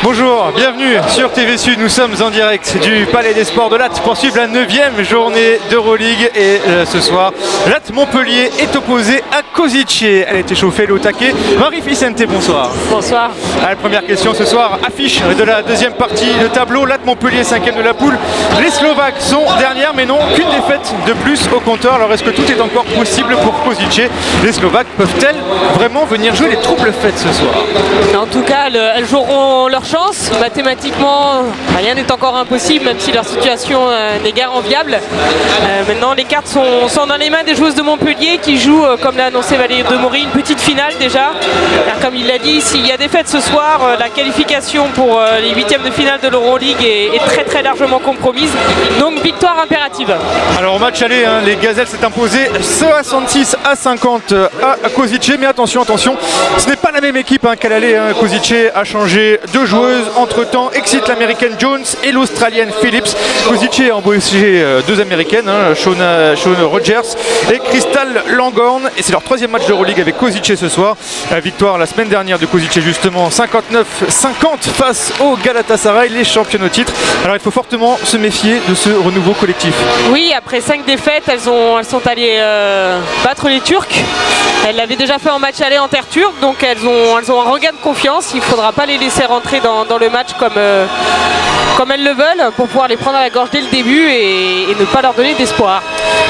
Bonjour, bienvenue sur TV Sud, nous sommes en direct du Palais des Sports de Latte pour suivre la 9e journée d'Euroleague et ce soir, Latte Montpellier est opposée à Košice. Elle a été chauffée, elle est au taquet. Marie Vicente, bonsoir. Bonsoir. La première question ce soir, affiche de la deuxième partie de tableau, Latte Montpellier 5e de la poule. Les Slovaques sont dernières mais n'ont qu'une défaite de plus au compteur. Alors est-ce que tout est encore possible pour Košice? Les Slovaques peuvent-elles vraiment venir jouer les troubles fêtes ce soir? En tout cas, elles joueront leur chance. Mathématiquement, rien n'est encore impossible, même si leur situation n'est guère enviable. Maintenant, les cartes sont dans les mains des joueuses de Montpellier qui jouent, comme l'a annoncé Valérie Demory, une petite finale déjà. Car comme il l'a dit, s'il y a défaite ce soir, la qualification pour les huitièmes de finale de l'Euroleague est très très largement compromise. Donc victoire impérative. Alors au match aller, les Gazelles s'est imposé 66 à 50 à Košice. Mais attention, ce n'est pas la même équipe qu'à l'aller. Košice a changé deux joueuses entre-temps. Excite l'américaine Jones et l'australienne Phillips. Košice a embauché deux américaines, Shauna Rogers et Crystal Langorn. Et c'est leur troisième match d'Euroleague avec Košice ce soir. Victoire la semaine dernière de Košice justement, 59-50 face au Galatasaray, les championnes au titre. Alors il faut fortement se méfier de ce renouveau collectif. Oui, après 5 défaites, elles sont allées battre les Turcs. Elles l'avaient déjà fait en match aller en terre turque, donc elles ont un regain de confiance. Il ne faudra pas les laisser rentrer dans le match comme elles le veulent pour pouvoir les prendre à la gorge dès le début et ne pas leur donner d'espoir.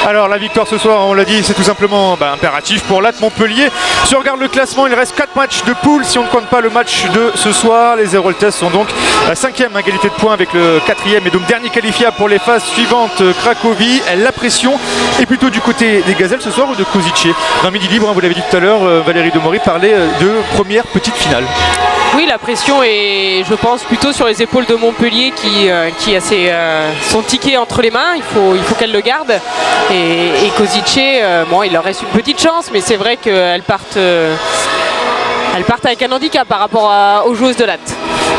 Alors la victoire ce soir, on l'a dit, c'est tout simplement impératif pour Latte Montpellier. Si on regarde le classement, il reste 4 matchs de poule. Si on ne compte pas le match de ce soir, les Héroltais sont donc à 5e égalité de points avec le 4e et donc dernier qualifiable pour les phases suivantes. Cracovie, la pression est plutôt du côté des Gazelles ce soir ou de Košice? Dans Midi Libre, vous l'avez dit tout à l'heure, Valérie Demory parlait de première petite finale. Oui, la pression est, je pense, plutôt sur les épaules de Montpellier qui a son ticket entre les mains. Il faut qu'elle le garde. Et Košice, il leur reste une petite chance, mais c'est vrai qu'elles partent avec un handicap par rapport aux joueuses de Latte.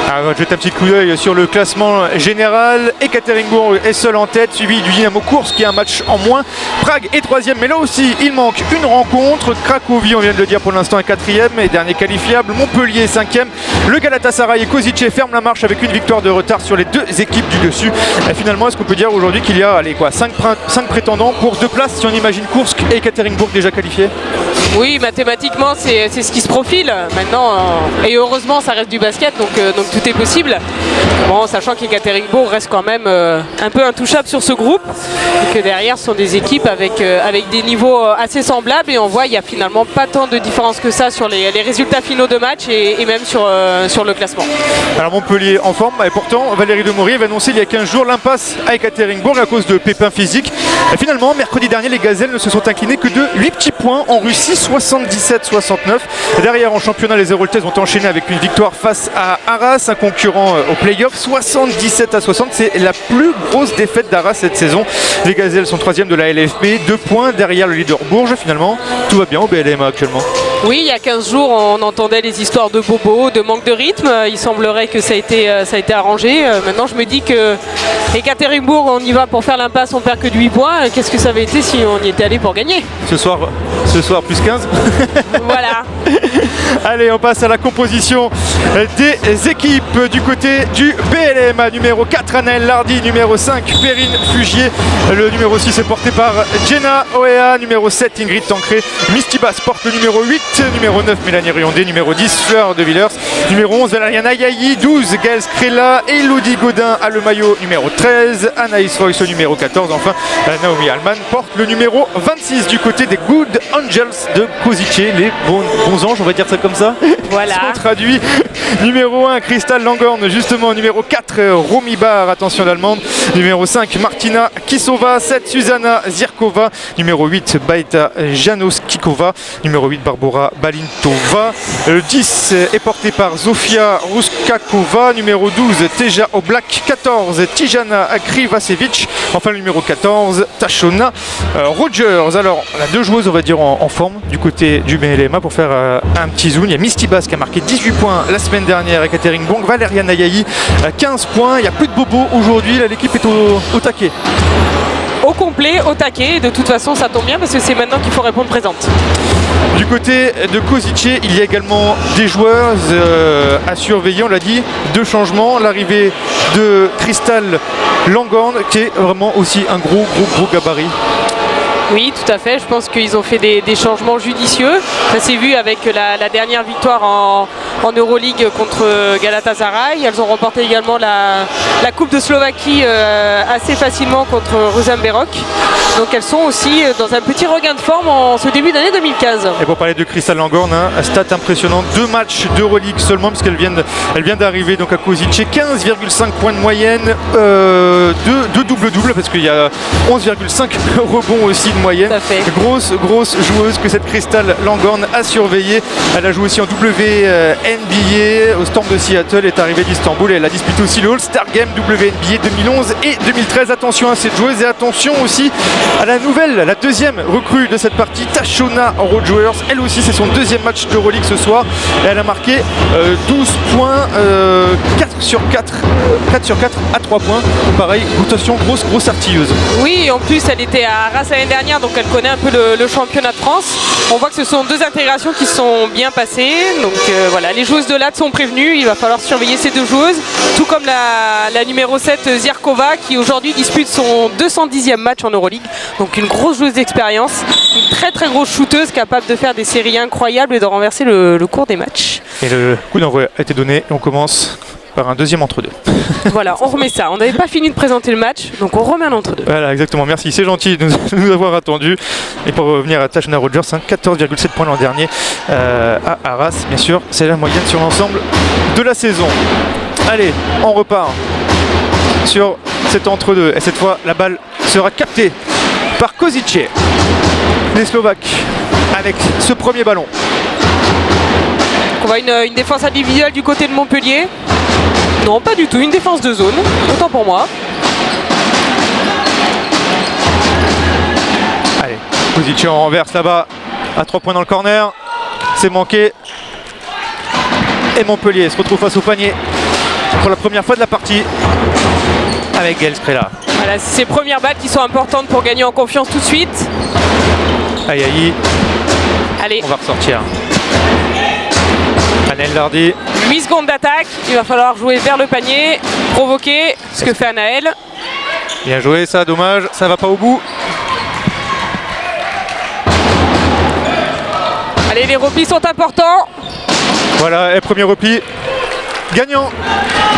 On va jeter un petit coup d'œil sur le classement général. Ekaterinbourg est seul en tête, suivi du Dynamo Koursk qui a un match en moins. Prague est 3e, mais là aussi il manque une rencontre. Cracovie, on vient de le dire pour l'instant, est 4e et dernier qualifiable. Montpellier 5e. Le Galatasaray et Košice ferment la marche avec une victoire de retard sur les deux équipes du dessus. Et finalement, est-ce qu'on peut dire aujourd'hui qu'il y a 5 prétendants pour 2 places si on imagine Koursk et Ekaterinbourg déjà qualifiés? Oui, mathématiquement, c'est ce qui se profile maintenant. Et heureusement, ça reste du basket, donc tout est possible. Bon, sachant qu'Ekaterinbourg reste quand même un peu intouchable sur ce groupe. Et que derrière, ce sont des équipes avec des niveaux assez semblables. Et on voit qu'il n'y a finalement pas tant de différence que ça sur les résultats finaux de match et même sur le classement. Alors Montpellier en forme, et pourtant Valérie Demory avait annoncé il y a 15 jours l'impasse à Ekaterinbourg à cause de pépins physiques. Et finalement, mercredi dernier, les Gazelles ne se sont inclinées que de 8 petits points en Russie, 77-69. Derrière, en championnat, les Héroltais ont enchaîné avec une victoire face à Arras, un concurrent au play-off, 77-60. C'est la plus grosse défaite d'Arras cette saison. Les Gazelles sont 3e de la LFB, 2 points derrière le leader Bourges. Finalement, tout va bien au BLMA actuellement. Oui, il y a 15 jours, on entendait les histoires de bobo, de manque de rythme. Il semblerait que ça a été arrangé. Maintenant, je me dis que Ekaterinbourg, on y va pour faire l'impasse, on perd que de 8 points. Qu'est-ce que ça avait été si on y était allé pour gagner? Ce soir plus 15. Voilà. Allez, on passe à la composition des équipes du côté du BLMA. Numéro 4, Anaëlle Lardy. Numéro 5, Perrine Fugier. Le numéro 6 est porté par Jenna Oea. Numéro 7, Ingrid Tancré. Misty Bass porte le numéro 8. Numéro 9, Mélanie Riondé. Numéro 10, Fleur de Villers. Numéro 11, Valériane Ayayi. 12, Gaëlle Skrella. Elodie Godin a le maillot numéro 13. Anaïs Foyce au numéro 14. Enfin, Naomi Allman porte le numéro 26 du côté des Good Angels de Košice. Les bons anges, on va dire ça comme ça. Voilà. Ce qu'on traduit. Numéro 1, Crystal Langorn, justement. Numéro 4, Romy Bar, attention l'allemande. Numéro 5, Martina Kisova. 7, Susanna Zirkova. Numéro 8, Baita Janoskikova. Numéro 8, Barbara Balintova. Le 10 est porté par Zofia Ruskakova. Numéro 12, Teja Oblak. 14, Tijana Krivacevic. Enfin, le numéro 14, Tashona Rogers. Alors, on a deux joueuses, on va dire, en forme du côté du BLMA pour faire un petit zoom. Il y a Misty Bass qui a marqué 18 points la semaine dernière à Ekaterinbourg. Valériane Ayayi, 15 points. Il n'y a plus de bobo aujourd'hui. L'équipe est au taquet. au complet, au taquet. Et de toute façon, ça tombe bien parce que c'est maintenant qu'il faut répondre présente. Du côté de Kozice, il y a également des joueurs à surveiller, on l'a dit, 2 changements. L'arrivée de Crystal Langorn qui est vraiment aussi un gros gabarit. Oui, tout à fait. Je pense qu'ils ont fait des changements judicieux. Ça s'est vu avec la dernière victoire en Euroleague contre Galatasaray. Elles ont remporté également la Coupe de Slovaquie assez facilement contre Rosenberg. Donc elles sont aussi dans un petit regain de forme en ce début d'année 2015. Et pour parler de Crystal Langorn, un stat impressionnant, 2 matchs d'Euroleague seulement puisqu'elle vient d'arriver donc à Kozice, 15,5 points de moyenne, 2 double-double parce qu'il y a 11,5 rebonds aussi de moyenne. Grosse joueuse que cette Crystal Langorn a surveillée. Elle a joué aussi en WNBA au Storm de Seattle, est arrivée d'Istanbul et elle a disputé aussi le All-Star Game WNBA 2011 et 2013. Attention à cette joueuse et attention aussi à la deuxième recrue de cette partie, Tashona Rogers. Elle aussi, c'est son 2e match d'Euroleague ce soir. Et elle a marqué 12 points, 4 sur 4 à 3 points. Pareil, attention, grosse artilleuse. Oui, en plus, elle était à Arras l'année dernière, donc elle connaît un peu le championnat de France. On voit que ce sont 2 intégrations qui sont bien passées. Donc voilà, les joueuses de LAT sont prévenues. Il va falloir surveiller ces 2 joueuses. Tout comme la numéro 7, Zirkova, qui aujourd'hui dispute son 210e match en Euroleague. Donc une grosse joueuse d'expérience, une très grosse shooteuse capable de faire des séries incroyables et de renverser le cours des matchs. Et le coup d'envoi a été donné et on commence par un deuxième entre-deux. Voilà, on remet ça. On n'avait pas fini de présenter le match, donc on remet un entre-deux. Voilà, exactement. Merci, c'est gentil de nous avoir attendus. Et pour revenir à Tashona Rogers, 14,7 points l'an dernier à Arras. Bien sûr, c'est la moyenne sur l'ensemble de la saison. Allez, on repart sur cet entre-deux. Et cette fois, la balle sera captée par Kozice. Les Slovaques avec ce premier ballon. On voit une défense individuelle du côté de Montpellier. Non, pas du tout, une défense de zone, autant pour moi. Allez, Kozice en renverse là-bas, à 3 points dans le corner. C'est manqué. Et Montpellier se retrouve face au panier pour la première fois de la partie avec Gaël Skrela. Voilà, c'est ces premières balles qui sont importantes pour gagner en confiance tout de suite. Aïe aïe. Allez. On va ressortir. Anaël Lardy. 8 secondes d'attaque, il va falloir jouer vers le panier, provoquer ce que fait Anaël. Bien joué ça, dommage, ça va pas au bout. Allez, les replis sont importants. Voilà, et premier repli. Gagnant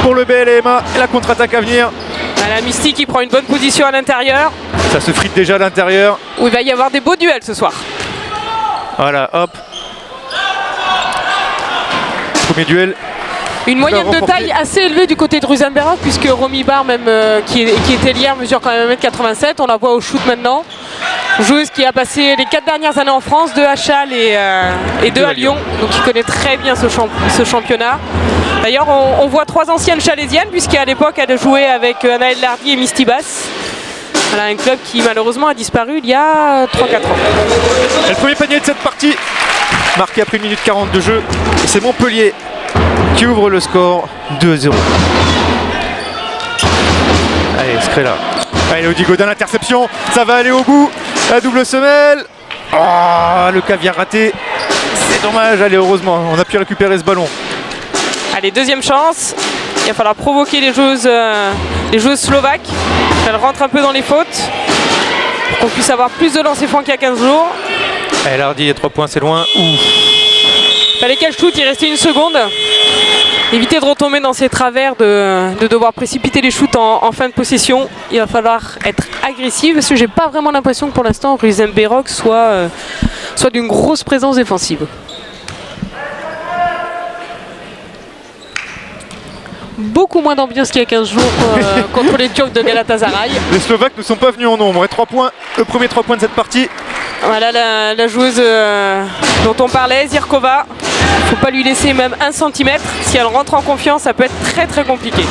pour le BLMA et la contre-attaque à venir. Voilà, Misty qui prend une bonne position à l'intérieur. Ça se frite déjà à l'intérieur. Où il va y avoir des beaux duels ce soir. Voilà, hop. Premier duel. Une moyenne de taille assez élevée du côté de Rosenberg, puisque Romy Barr, même qui était hier, mesure quand même 1m87. On la voit au shoot maintenant. Joueuse qui a passé les 4 dernières années en France, 2 à Châles et 2 à Lyon. Donc il connaît très bien ce championnat. D'ailleurs, on voit 3 anciennes chalaisiennes, puisqu'à l'époque, elle a joué avec Anaël Lardy et Misty Bass. Voilà, un club qui malheureusement a disparu il y a 3-4 ans. Et le premier panier de cette partie, marqué après 1 minute 40 de jeu. Et c'est Montpellier qui ouvre le score 2-0. Allez, Skrela. Allez, Audi Godin, l'interception. Ça va aller au bout. La double semelle. Oh, le caviar raté. C'est dommage. Allez, heureusement, on a pu récupérer ce ballon. Allez, deuxième chance. Il va falloir provoquer les joueuses slovaques. Elles rentrent un peu dans les fautes. Pour qu'on puisse avoir plus de lancers francs qu'il y a 15 jours. Allez, Lardy, 3 points, c'est loin. Ouf. Fallait qu'elle shoot, il restait 1 seconde. Éviter de retomber dans ces travers de devoir précipiter les shoots en fin de possession. Il va falloir être agressif parce que j'ai pas vraiment l'impression que pour l'instant Rosenberg soit d'une grosse présence défensive. Beaucoup moins d'ambiance qu'il y a 15 jours contre les Turcs de Galatasaray. Les Slovaques ne sont pas venus en nombre. Et 3 points, le premier 3 points de cette partie. Voilà la joueuse dont on parlait, Zirkova. Faut pas lui laisser même 1 cm. Si elle rentre en confiance, ça peut être très compliqué.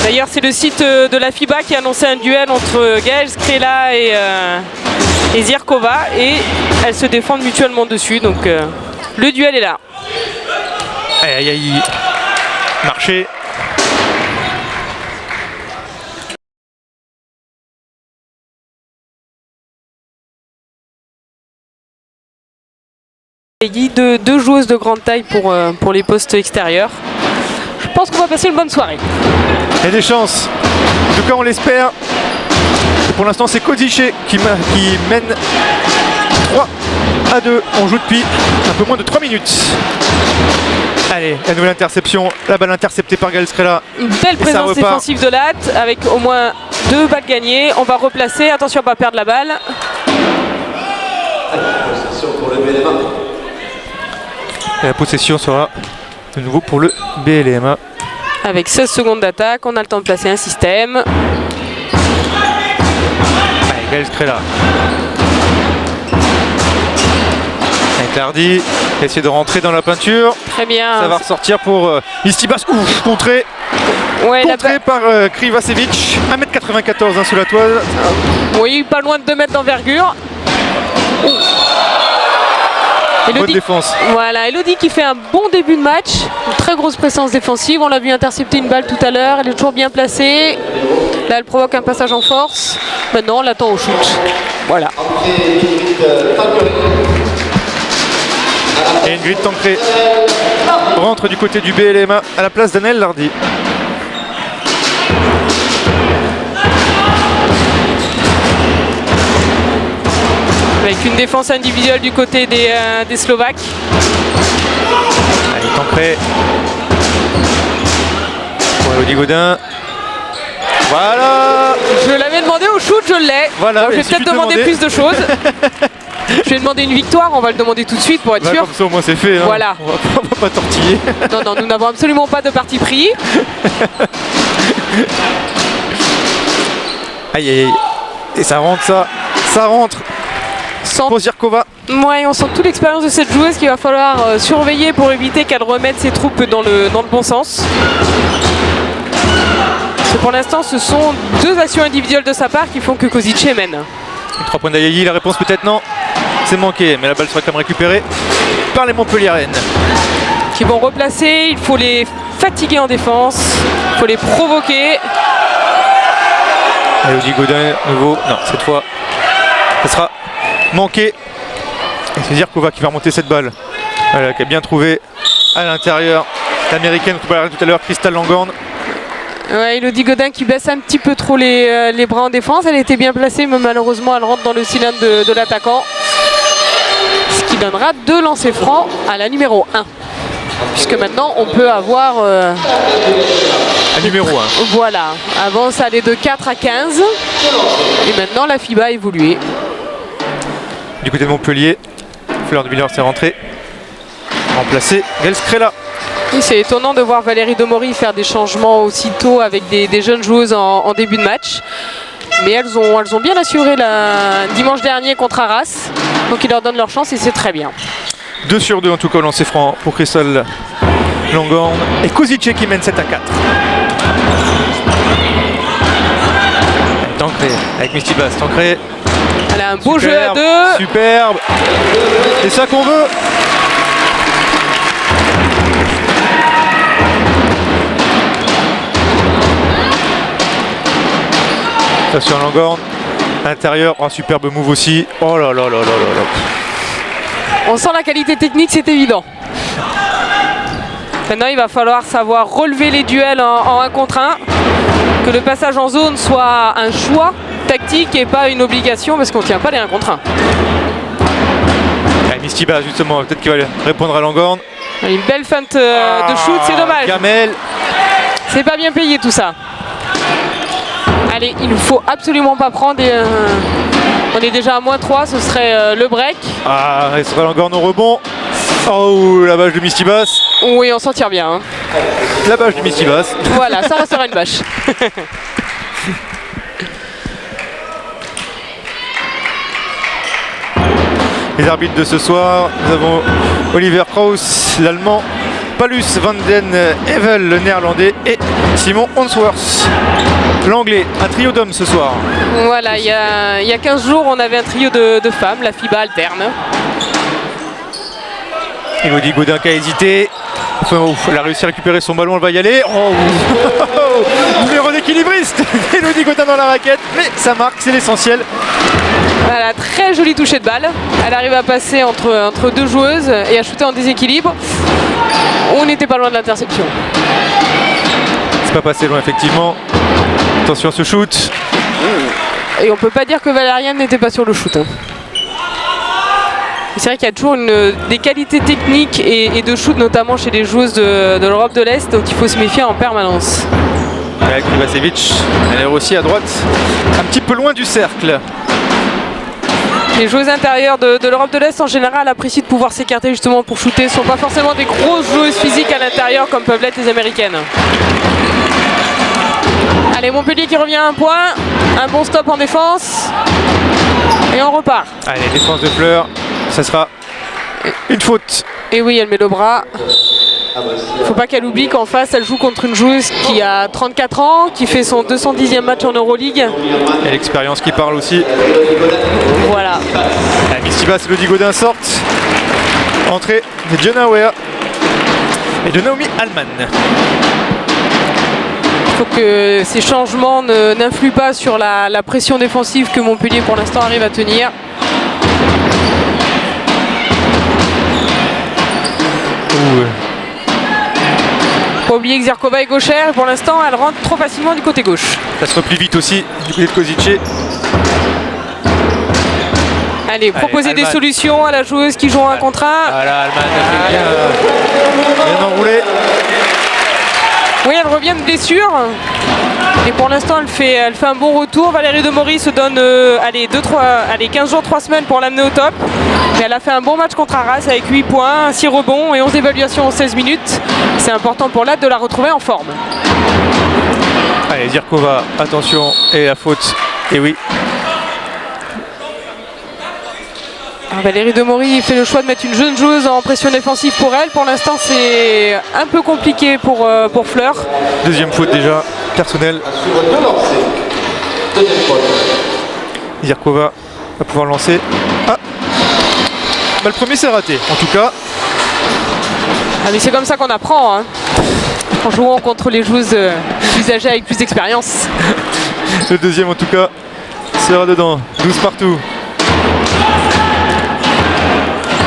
D'ailleurs, c'est le site de la FIBA qui a annoncé un duel entre Gaël Skrela et Zirkova. Et elles se défendent mutuellement dessus. Donc le duel est là. Aïe aïe aïe. Marché. Deux joueuses de grande taille pour les postes extérieurs. Je pense qu'on va passer une bonne soirée. Il y a des chances. En tout cas, on l'espère. Pour l'instant, c'est Kozice qui mène 3-2. On joue depuis un peu moins de 3 minutes. Allez, la nouvelle interception. La balle interceptée par Gaël Scrella. Une belle présence défensive de Latte avec au moins 2 balles gagnées. On va replacer. Attention à ne pas perdre la balle. Et la possession sera de nouveau pour le BLMA. Avec 16 secondes d'attaque, on a le temps de placer un système. Allez, Gaël Scrella. Tardy, essayer de rentrer dans la peinture. Très bien. Ça va ressortir pour Mistibas. Ouf, contré. Ouais, contré par Krivacevic. 1m94 sous la toile. Oui, pas loin de 2 mètres d'envergure. Bonne défense. Voilà, Elodie qui fait un bon début de match. Une très grosse présence défensive. On l'a vu intercepter une balle tout à l'heure. Elle est toujours bien placée. Là, elle provoque un passage en force. Maintenant, on l'attend au shoot. Voilà. Et Ingrid Tancré rentre du côté du BLMA à la place d'Annelle Lardy. Avec une défense individuelle du côté des Slovaques. Allez, Tancré. Pour Elodie Gaudin. Voilà. Je l'avais demandé au shoot, je l'ai. Voilà, je vais peut-être demander plus de choses. Je vais demander une victoire, on va le demander tout de suite pour être sûr. Comme ça au moins c'est fait. Hein. Voilà. On va pas tortiller. Non, nous n'avons absolument pas de parti pris. Aïe aïe aïe. Et ça rentre ça rentre. Pour Zirkova. Ouais, on sent toute l'expérience de cette joueuse qu'il va falloir surveiller pour éviter qu'elle remette ses troupes dans le bon sens. Pour l'instant, ce sont 2 actions individuelles de sa part qui font que Kozice mène. 3 points d'Ayayi, la réponse peut-être non. C'est manqué, mais la balle sera quand même récupérée par les Montpelliéraines. Qui vont replacer, il faut les fatiguer en défense, il faut les provoquer. Elodie Gaudin, nouveau. Non, cette fois, ça sera manqué. Et c'est Zirkova qui va remonter cette balle. Voilà, qui a bien trouvé à l'intérieur l'américaine tout à l'heure, Crystal Langorn. Ouais, Elodie Gaudin qui baisse un petit peu trop les bras en défense. Elle était bien placée, mais malheureusement elle rentre dans le cylindre de l'attaquant. Ce qui donnera 2 lancers francs à la numéro 1. Puisque maintenant on peut avoir un numéro 1. Voilà, avant ça allait de 4 à 15. Et maintenant la FIBA a évolué. Du côté de Montpellier, Fleur de Villers s'est rentrée. Remplacé Gaël Scrella. Oui, c'est étonnant de voir Valérie Demory faire des changements aussitôt avec des jeunes joueuses en début de match. Mais elles ont bien assuré dimanche dernier contre Arras. Donc ils leur donnent leur chance et c'est très bien. 2 sur 2 en tout cas au lancer franc pour Crystal Langorn. Et Kozice qui mène 7 à 4. Tancré avec Mistibas. Tancré. Elle a un beau jeu à 2. Superbe. C'est ça qu'on veut. Attention à Langorn. Intérieur. Oh, superbe move aussi. Oh là là là là là là. On sent la qualité technique, c'est évident. Maintenant, il va falloir savoir relever les duels en 1 contre 1. Que le passage en zone soit un choix tactique et pas une obligation parce qu'on ne tient pas les 1 contre 1. Mistibas justement, peut-être qu'il va répondre à Langorn. Une belle feinte de shoot, c'est dommage. Gamel. C'est pas bien payé tout ça. Allez, il ne faut absolument pas prendre. On est déjà à -3, ce serait le break. Ah, il sera Langorn au rebond. Oh, la bâche de Mistibas. Oui, on s'en tire bien. Hein. La bâche de Mistibas. Voilà, ça restera une bâche. Les arbitres de ce soir, nous avons Oliver Kraus, l'allemand, Palus van den Hevel, le néerlandais, et Simon Hansworth, l'anglais. Un trio d'hommes ce soir. Voilà, il y a 15 jours, on avait un trio de femmes, la FIBA alterne. Elodie Gaudin qui a hésité. Enfin, elle a réussi à récupérer son ballon, elle va y aller. Oh, numéro d'équilibriste. Elodie Gaudin dans la raquette, mais ça marque, c'est l'essentiel. Voilà, très jolie touchée de balle. Elle arrive à passer entre deux joueuses et à shooter en déséquilibre. On n'était pas loin de l'interception. C'est pas passé loin effectivement. Attention à ce shoot. Et on peut pas dire que Valériane n'était pas sur le shoot. Hein. C'est vrai qu'il y a toujours des qualités techniques et de shoot, notamment chez les joueuses de l'Europe de l'Est, donc il faut se méfier en permanence. Avec Krivacevic, elle est aussi à droite, un petit peu loin du cercle. Les joueuses intérieures de l'Europe de l'Est en général apprécient de pouvoir s'écarter justement pour shooter. Ce ne sont pas forcément des grosses joueuses physiques à l'intérieur comme peuvent l'être les américaines. Allez, Montpellier qui revient à un point. Un bon stop en défense. Et on repart. Allez, défense de Fleur. Ça sera une faute. Et oui, elle met le bras. Il ne faut pas qu'elle oublie qu'en face, elle joue contre une joueuse qui a 34 ans, qui fait son 210e match en Euroleague. Et l'expérience qui parle aussi. Voilà. Mistibas et Elodie Godin sortent. Entrée de Jenna Wea et de Naomi Allman. Il faut que ces changements n'influent pas sur la pression défensive que Montpellier pour l'instant arrive à tenir. Pas oublier que Zirkova est gauchère et pour l'instant elle rentre trop facilement du côté gauche. Ça se replie vite aussi du côté de Kozice. Allez, proposer des solutions à la joueuse qui joue un contre un. Voilà, Allman bien enroulé. Oui, elle revient de blessure. Et pour l'instant, elle fait un bon retour. Valérie Demory se donne 15 jours, 3 semaines pour l'amener au top. Mais elle a fait un bon match contre Arras avec 8 points, 6 rebonds et 11 évaluations en 16 minutes. C'est important pour l'AD de la retrouver en forme. Allez, Zirkova, attention, et la faute. Et oui. Valérie Demory fait le choix de mettre une jeune joueuse en pression défensive pour elle. Pour l'instant, c'est un peu compliqué pour Fleur. Deuxième faute déjà, personnelle. Zirkova va pouvoir lancer. Ah, le premier c'est raté, en tout cas. Ah, mais c'est comme ça qu'on apprend, hein, en jouant contre les joueuses plus âgées avec plus d'expérience. Le deuxième en tout cas sera dedans, 12 partout.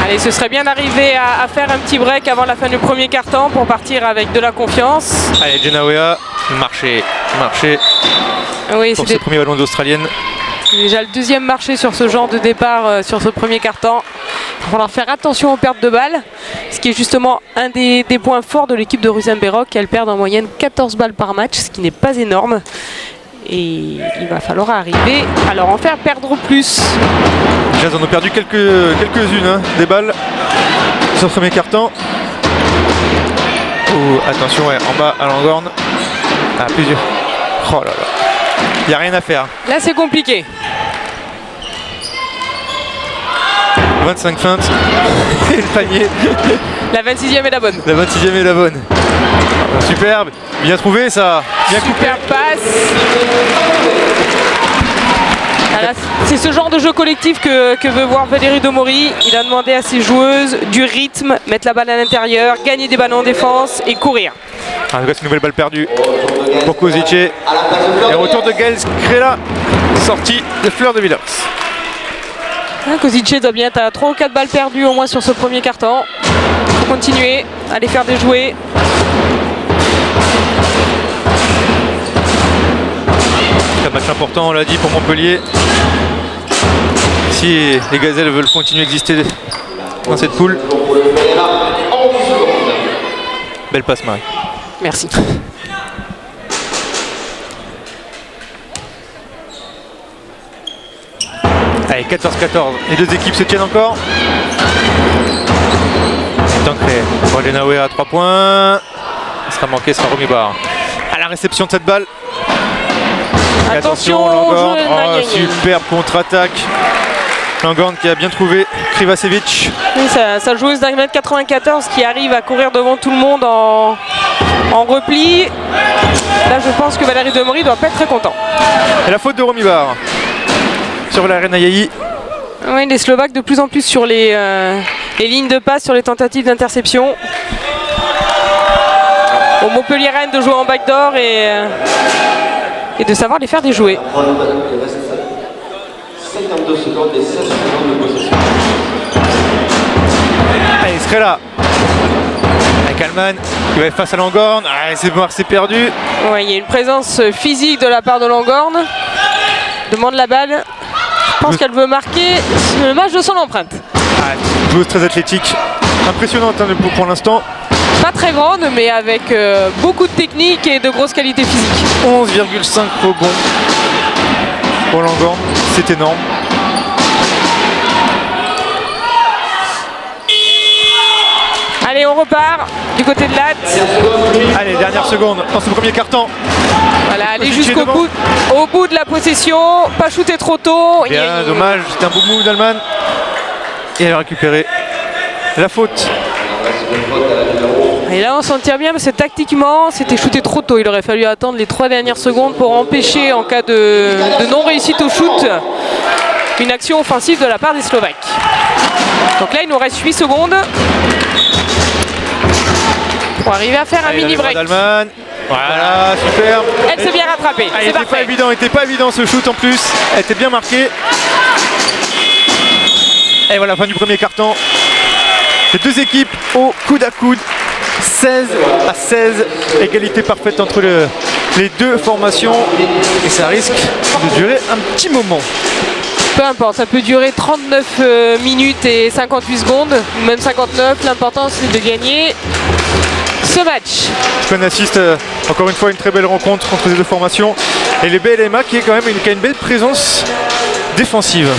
Allez, ce serait bien d'arriver à faire un petit break avant la fin du premier quart-temps pour partir avec de la confiance. Allez, Jenna Wea, marché. Oui, pour ce premier ballon d'Australienne. C'est déjà le deuxième marché sur ce genre de départ sur ce premier quart-temps. Il va falloir faire attention aux pertes de balles, ce qui est justement un des points forts de l'équipe de Ruzenberok. Elle perd en moyenne 14 balles par match, ce qui n'est pas énorme. Et il va falloir arriver à leur en faire perdre plus. Jazz en ont perdu quelques-unes, hein, des balles sur ce premier quart-temps. Attention, ouais, en bas à Langorn. Ah, plusieurs. Oh là là. Il n'y a rien à faire. Là, c'est compliqué. 25 feintes. Et le panier. La 26e est la bonne. La 26e est la bonne. Superbe. Bien trouvé ça. Bien coupé. Superbe passe. Voilà, c'est ce genre de jeu collectif que veut voir Valérie Demory. Il a demandé à ses joueuses du rythme, mettre la balle à l'intérieur, gagner des ballons en défense et courir. En tout cas, c'est une nouvelle balle perdue pour Kozice. Et retour de Gaël Skrela, sortie de Fleur de Villers. Kozice doit bien être à 3 ou 4 balles perdues au moins sur ce premier quart-temps. Il faut continuer à les faire déjouer. Un match important, on l'a dit, pour Montpellier. Si les Gazelles veulent continuer à exister dans cette poule. Belle passe, Marie. Merci. Allez, 14-14. Les deux équipes se tiennent encore. Tancré pour Jenna Wea à 3 points. Ce sera manqué, ce sera Romy Bar. À la réception de cette balle. Et attention, Langorn. Oh, superbe contre-attaque. Langorn qui a bien trouvé Krivacevic. Oui, sa joueuse d'1m94 qui arrive à courir devant tout le monde en repli. Là, je pense que Valérie Demory ne doit pas être très content. Et la faute de Romy Bar sur Valérie Nayaï. Oui, les Slovaques de plus en plus sur les lignes de passe, sur les tentatives d'interception. Au Montpellier Rennes de jouer en backdoor et de savoir les faire déjouer. 52 secondes et 16 secondes de possession. Allez, Skrela. Avec Alman qui va être face à Langorn. Ah, c'est perdu. Ouais, il y a une présence physique de la part de Langorn. Demande la balle. Je pense qu'elle veut marquer le match de son empreinte. Ah, joueuse très athlétique. Impressionnante hein, pour l'instant. Pas très grande, mais avec beaucoup de technique et de grosses qualités physiques. 11,5 rebonds pour Langorn. C'est énorme. Allez, on repart du côté de Latte. Allez, dernière seconde dans ce premier carton. Voilà, aller jusqu'au bout, au bout de la possession, pas shooter trop tôt. Bien, dommage, c'était un beau move d'Alman. Et elle a récupéré la faute. Et là on s'en tire bien parce que tactiquement c'était shooté trop tôt. Il aurait fallu attendre les 3 dernières secondes pour empêcher en cas de non-réussite au shoot une action offensive de la part des Slovaques. Donc là il nous reste 8 secondes pour arriver à faire un mini break. Voilà, super. Elle s'est bien rattrapée. Il n'était pas évident ce shoot en plus. Elle était bien marquée. Et voilà, fin du premier carton. Les deux équipes au coude à coude. 16-16. Égalité parfaite entre les deux formations. Et ça risque de durer un petit moment. Peu importe, ça peut durer 39 minutes et 58 secondes, ou même 59. L'important c'est de gagner ce match. On assiste encore une fois à une très belle rencontre entre les deux formations. Et les BLMA qui a une belle présence défensive.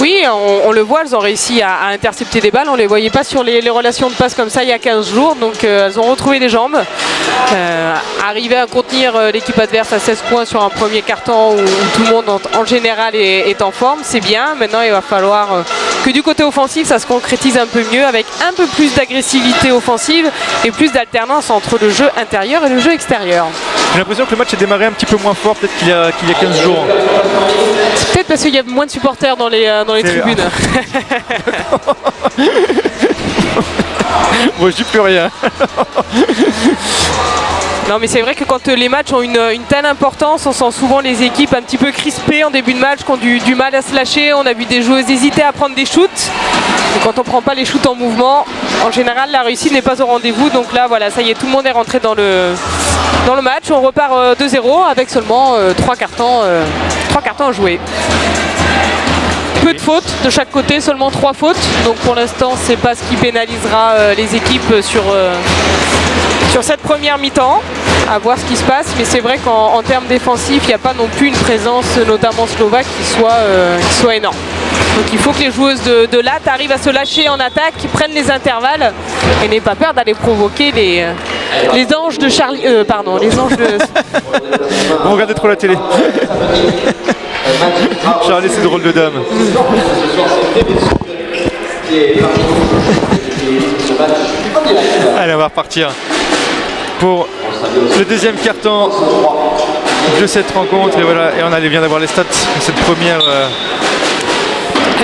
Oui, on le voit, elles ont réussi à intercepter des balles. On ne les voyait pas sur les relations de passe comme ça il y a 15 jours. Donc elles ont retrouvé des jambes. Arriver à contenir l'équipe adverse à 16 points sur un premier carton où tout le monde en général est en forme, c'est bien. Maintenant il va falloir que du côté offensif ça se concrétise un peu mieux avec un peu plus d'agressivité offensive et plus d'alternance entre le jeu intérieur et le jeu extérieur. J'ai l'impression que le match a démarré un petit peu moins fort peut-être qu'il y a 15 jours. C'est peut-être parce qu'il y a moins de supporters dans les tribunes. Moi je dis plus rien. Non mais c'est vrai que quand les matchs ont une telle importance, on sent souvent les équipes un petit peu crispées en début de match, qui ont du mal à se lâcher. On a vu des joueuses hésiter à prendre des shoots. Et quand on ne prend pas les shoots en mouvement, en général la réussite n'est pas au rendez-vous. Donc là voilà, ça y est, tout le monde est rentré dans le match. On repart 2-0 avec seulement 3 cartons à jouer. Peu de fautes de chaque côté, seulement 3 fautes. Donc pour l'instant, c'est pas ce qui pénalisera les équipes sur cette première mi-temps. À voir ce qui se passe. Mais c'est vrai qu'en termes défensifs, il n'y a pas non plus une présence, notamment slovaque, qui soit énorme. Donc il faut que les joueuses de Latte arrivent à se lâcher en attaque, qui prennent les intervalles et n'aient pas peur d'aller provoquer les anges de Charlie. Les anges de. Vous regardez trop la télé. Charlie, c'est drôle de dame. Allez, on va repartir pour le deuxième carton de cette rencontre. Et voilà, et on vient d'avoir les stats de cette première.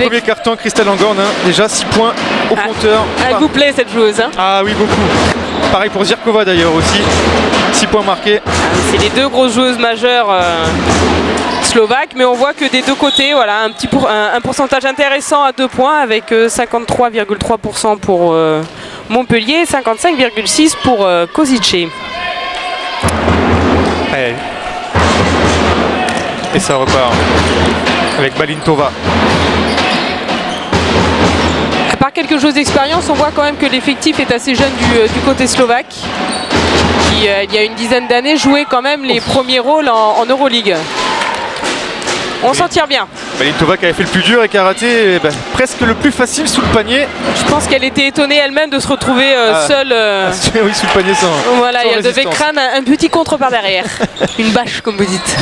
Premier carton, Christelle Langorn, déjà 6 points au compteur. Elle vous plaît cette joueuse hein? Ah oui, beaucoup. Pareil pour Zirkova d'ailleurs aussi. 6 points marqués. C'est les deux grosses joueuses majeures slovaques, mais on voit que des deux côtés, voilà, un pourcentage intéressant à 2 points avec 53,3% pour Montpellier, 55,6% pour Košice. Et ça repart avec Balintova. À part quelques joueuses d'expérience, on voit quand même que l'effectif est assez jeune du côté slovaque, qui il y a une dizaine d'années jouait quand même les premiers rôles en Euroleague. On s'en tire bien. Balintova qui avait fait le plus dur et qui a raté presque le plus facile sous le panier. Je pense qu'elle était étonnée elle-même de se retrouver seule. Oui, sous le panier sans. Voilà, sans et elle devait résistance. craindre un petit contre par derrière. Une bâche, comme vous dites.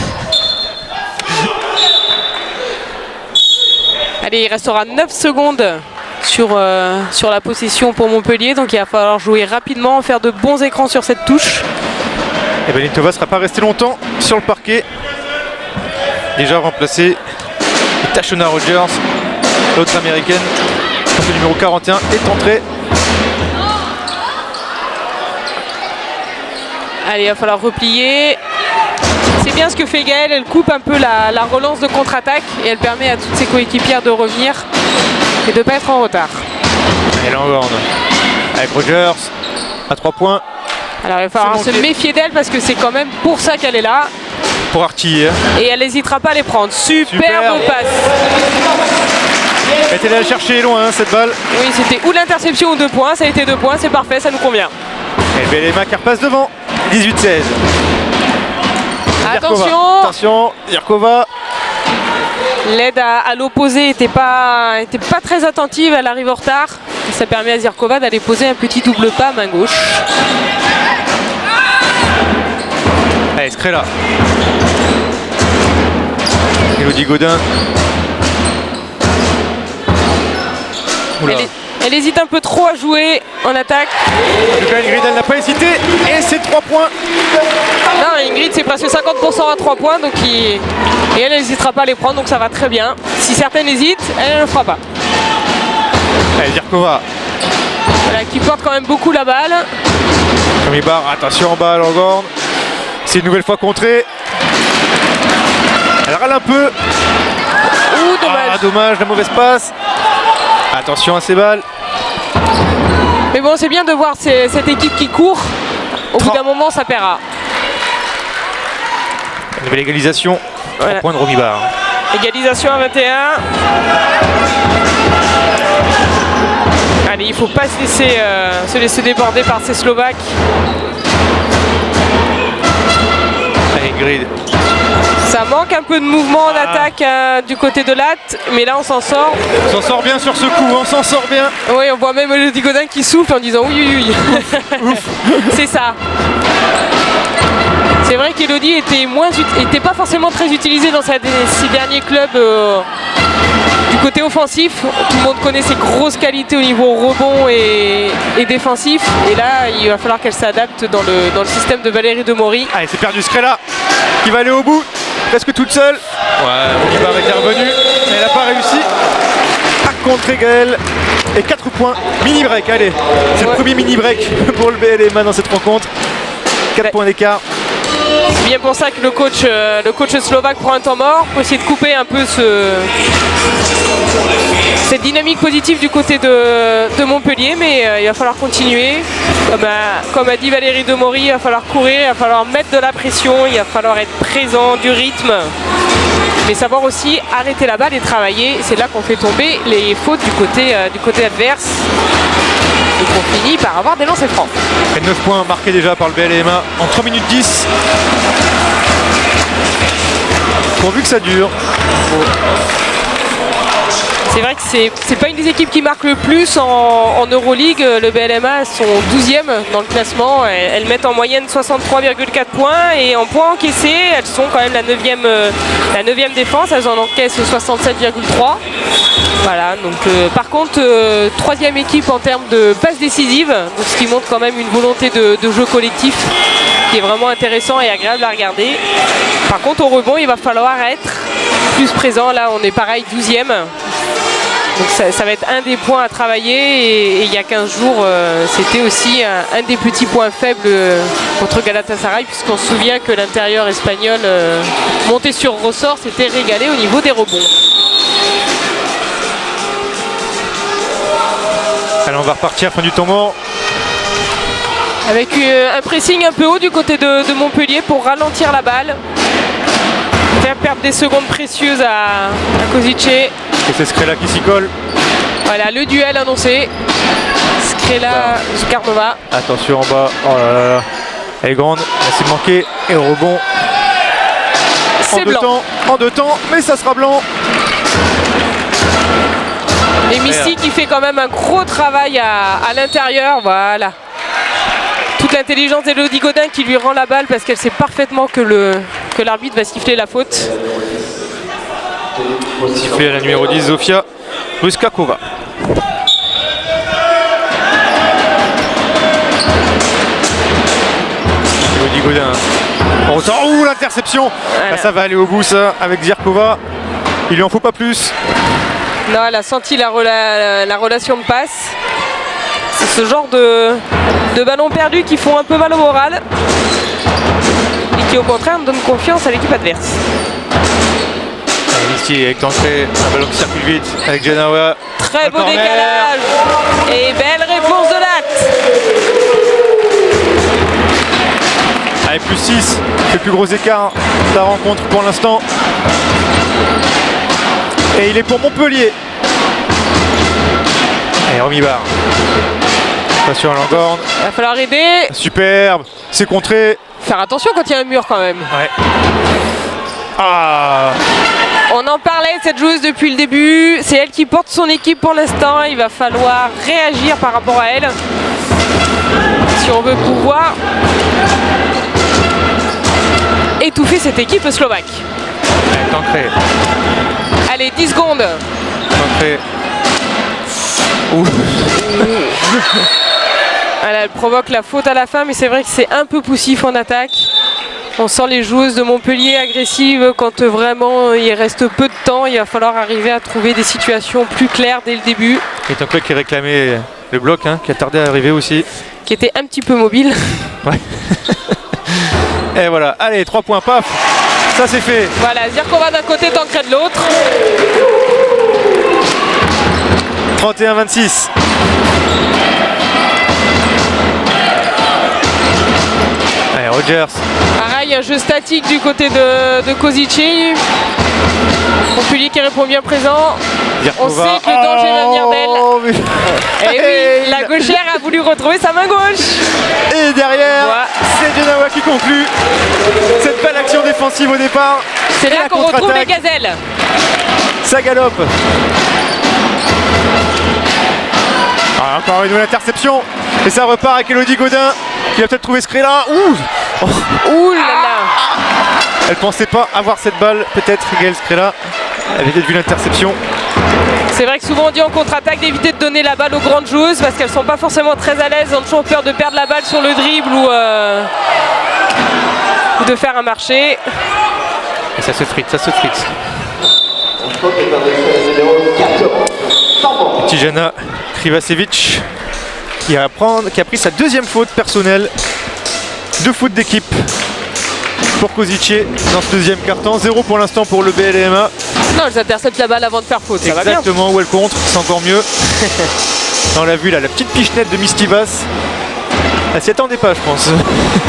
Allez, il restera 9 secondes sur la possession pour Montpellier. Donc il va falloir jouer rapidement, faire de bons écrans sur cette touche. Et Balintova ne sera pas restée longtemps sur le parquet. Déjà remplacé Tashona Rogers, l'autre américaine, le numéro 41 est entrée. Allez, il va falloir replier. C'est bien ce que fait Gaëlle, elle coupe un peu la relance de contre-attaque et elle permet à toutes ses coéquipières de revenir et de ne pas être en retard. Et Langorn avec Rogers à 3 points. Alors il va falloir se méfier d'elle parce que c'est quand même pour ça qu'elle est là. Pour artiller. Et elle n'hésitera pas à les prendre. Superbe passe. Elle était allée chercher loin cette balle. Oui, c'était ou l'interception ou 2 points. Ça a été 2 points, c'est parfait, ça nous convient. Et Belema qui repasse devant. 18-16. Attention, Zirkova. L'aide à l'opposé n'était pas très attentive, elle arrive en retard. Et ça permet à Zirkova d'aller poser un petit double pas main gauche. Allez, Skrela. Elodie Godin. Elle hésite un peu trop à jouer en attaque. Ingrid, elle n'a pas hésité et c'est 3 points. Non, Ingrid c'est presque 50% à 3 points donc et elle n'hésitera pas à les prendre donc ça va très bien. Si certaines hésitent, elle ne le fera pas. Allez, Zirkova. Voilà, qui porte quand même beaucoup la balle. Romibar, attention en bas, Langorn. C'est une nouvelle fois contrée. Elle râle un peu. Ouh, dommage. Ah, dommage, la mauvaise passe. Attention à ces balles. Mais bon, c'est bien de voir cette équipe qui court. Au bout d'un moment, ça paiera. Nouvelle égalisation. Voilà. 3 points de Romibar. Égalisation à 21. Allez, il ne faut pas se laisser déborder par ces Slovaques. Allez, Grid. Ça manque un peu de mouvement en attaque du côté de Latte, mais là on s'en sort. On s'en sort bien sur ce coup, on s'en sort bien. Oui, on voit même Elodie Godin qui souffle en disant oui, oui, oui. C'est ça. C'est vrai qu'Elodie était pas forcément très utilisée dans ses derniers clubs du côté offensif. Tout le monde connaît ses grosses qualités au niveau rebond et défensif. Et là, il va falloir qu'elle s'adapte dans le système de Valérie Demory. Allez, c'est perdu Skrela qui va aller au bout, presque toute seule. Ouais, Romibar était revenue, mais elle n'a pas réussi à contrer Gaëlle. Et 4 points, mini break, allez. C'est le premier mini break pour le BLMA dans cette rencontre. 4 points d'écart. C'est bien pour ça que le coach slovaque prend un temps mort pour essayer de couper un peu cette dynamique positive du côté de Montpellier, mais il va falloir continuer. Comme a dit Valérie Demory, il va falloir courir, il va falloir mettre de la pression, il va falloir être présent, du rythme, mais savoir aussi arrêter la balle et travailler. C'est là qu'on fait tomber les fautes du côté adverse et qu'on finit par avoir des lancers francs. Et 9 points marqués déjà par le BLMA en 3 minutes 10. Pourvu que ça dure. C'est vrai que c'est pas une des équipes qui marque le plus en Euroleague. Le BLMA sont 12e dans le classement. Elles mettent en moyenne 63,4 points et en points encaissés, elles sont quand même la 9e défense. Elles en encaissent 67,3. Voilà, donc par contre, 3e équipe en termes de passes décisives, donc ce qui montre quand même une volonté de jeu collectif qui est vraiment intéressant et agréable à regarder. Par contre, au rebond, il va falloir être plus présent. Là, on est pareil, 12e. Donc ça va être un des points à travailler et il y a 15 jours c'était aussi un des petits points faibles contre Galatasaray, puisqu'on se souvient que l'intérieur espagnol monté sur ressort s'était régalé au niveau des rebonds. Allez, on va repartir, fin du temps mort. Avec un pressing un peu haut du côté de Montpellier pour ralentir la balle, faire perdre des secondes précieuses à Kozice. Et c'est Skrela qui s'y colle. Voilà, le duel annoncé. Skrela, Skarnova. Attention en bas. Oh là là là. Elle est grande, elle s'est manquée. Et au rebond. C'est blanc. En deux temps, mais ça sera blanc. Et Misty qui fait quand même un gros travail à l'intérieur. Voilà. Toute l'intelligence d'Elodie Godin qui lui rend la balle parce qu'elle sait parfaitement que l'arbitre va siffler la faute. Sifflé à la numéro 10, Zofia Ruskakova. Elodie Godin. On ressort. Ouh, l'interception. Voilà. Là, ça va aller au bout, ça, avec Zirkova. Il lui en faut pas plus. Non, elle a senti la relation de passe. C'est ce genre de ballons perdus qui font un peu mal au moral et qui au contraire donne confiance à l'équipe adverse. Ici avec Tancré, un ballon qui circule vite avec Genawa. Très beau décalage et belle réponse de Latte. Allez, plus 6, c'est le plus gros écart de la rencontre pour l'instant. Et il est pour Montpellier. Allez, Romy Bar. Pas sur Langorn. Il va falloir aider. Superbe, c'est contré. Faire attention quand il y a un mur quand même. Ouais. Ah. On en parlait de cette joueuse depuis le début. C'est elle qui porte son équipe pour l'instant. Il va falloir réagir par rapport à elle. Si on veut pouvoir étouffer cette équipe slovaque. Allez, Tancré. Allez, 10 secondes. Tancré. Ouh. Elle provoque la faute à la fin, mais c'est vrai que c'est un peu poussif en attaque. On sent les joueuses de Montpellier agressives quand vraiment il reste peu de temps. Il va falloir arriver à trouver des situations plus claires dès le début. Et Tancré qui réclamait le bloc, hein, qui a tardé à arriver aussi. Qui était un petit peu mobile. Ouais. Et voilà, allez, 3 points, paf. Ça c'est fait. Voilà, Zirkova d'un côté, Tancré de l'autre. 31-26. Allez, Rogers. Pareil, un jeu statique du côté de Kozici. Montpellier qui répond bien présent. Zirkova. On sait que le danger va venir d'elle. Mais... Et oui, la gauchère a voulu retrouver sa main gauche. Et derrière, c'est Genawa qui conclut cette belle action défensive au départ. C'est là qu'on retrouve les gazelles. Ça galope. Ah, encore une nouvelle interception. Et ça repart avec Elodie Godin qui va peut-être trouver Skrilla. Ouh. Ouh là là. Elle pensait pas avoir cette balle, peut-être Gaëlle Skrilla. Elle avait peut-être vu l'interception. C'est vrai que souvent on dit en contre-attaque d'éviter de donner la balle aux grandes joueuses parce qu'elles sont pas forcément très à l'aise, elles ont toujours peur de perdre la balle sur le dribble ou de faire un marché. Et ça se frite, ça se frite. Tijana Krivacevic qui a pris sa deuxième faute personnelle. 2 fautes d'équipe pour Kozici dans ce deuxième quart-temps. 0 pour l'instant pour le BLMA. Non, elles interceptent la balle avant de faire faute, ça va bien. Exactement, où elle contre, c'est encore mieux. On l'a vu là, la petite pichenette de Mistivas. Elle s'y attendait pas, je pense.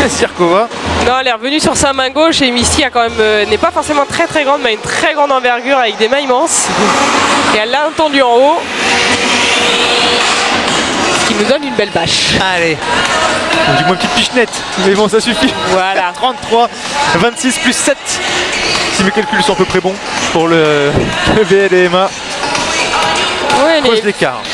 Zirkova. Non, elle est revenue sur sa main gauche et Misty a quand même n'est pas forcément très grande, mais a une très grande envergure avec des mains immenses. Et elle l'a entendu en haut. Ce qui nous donne une belle bâche. Allez. Dis-moi une petite pichenette, mais bon, ça suffit. Voilà. 33, 26 plus 7. Si mes calculs sont à peu près bons pour le BLMA. Ouais,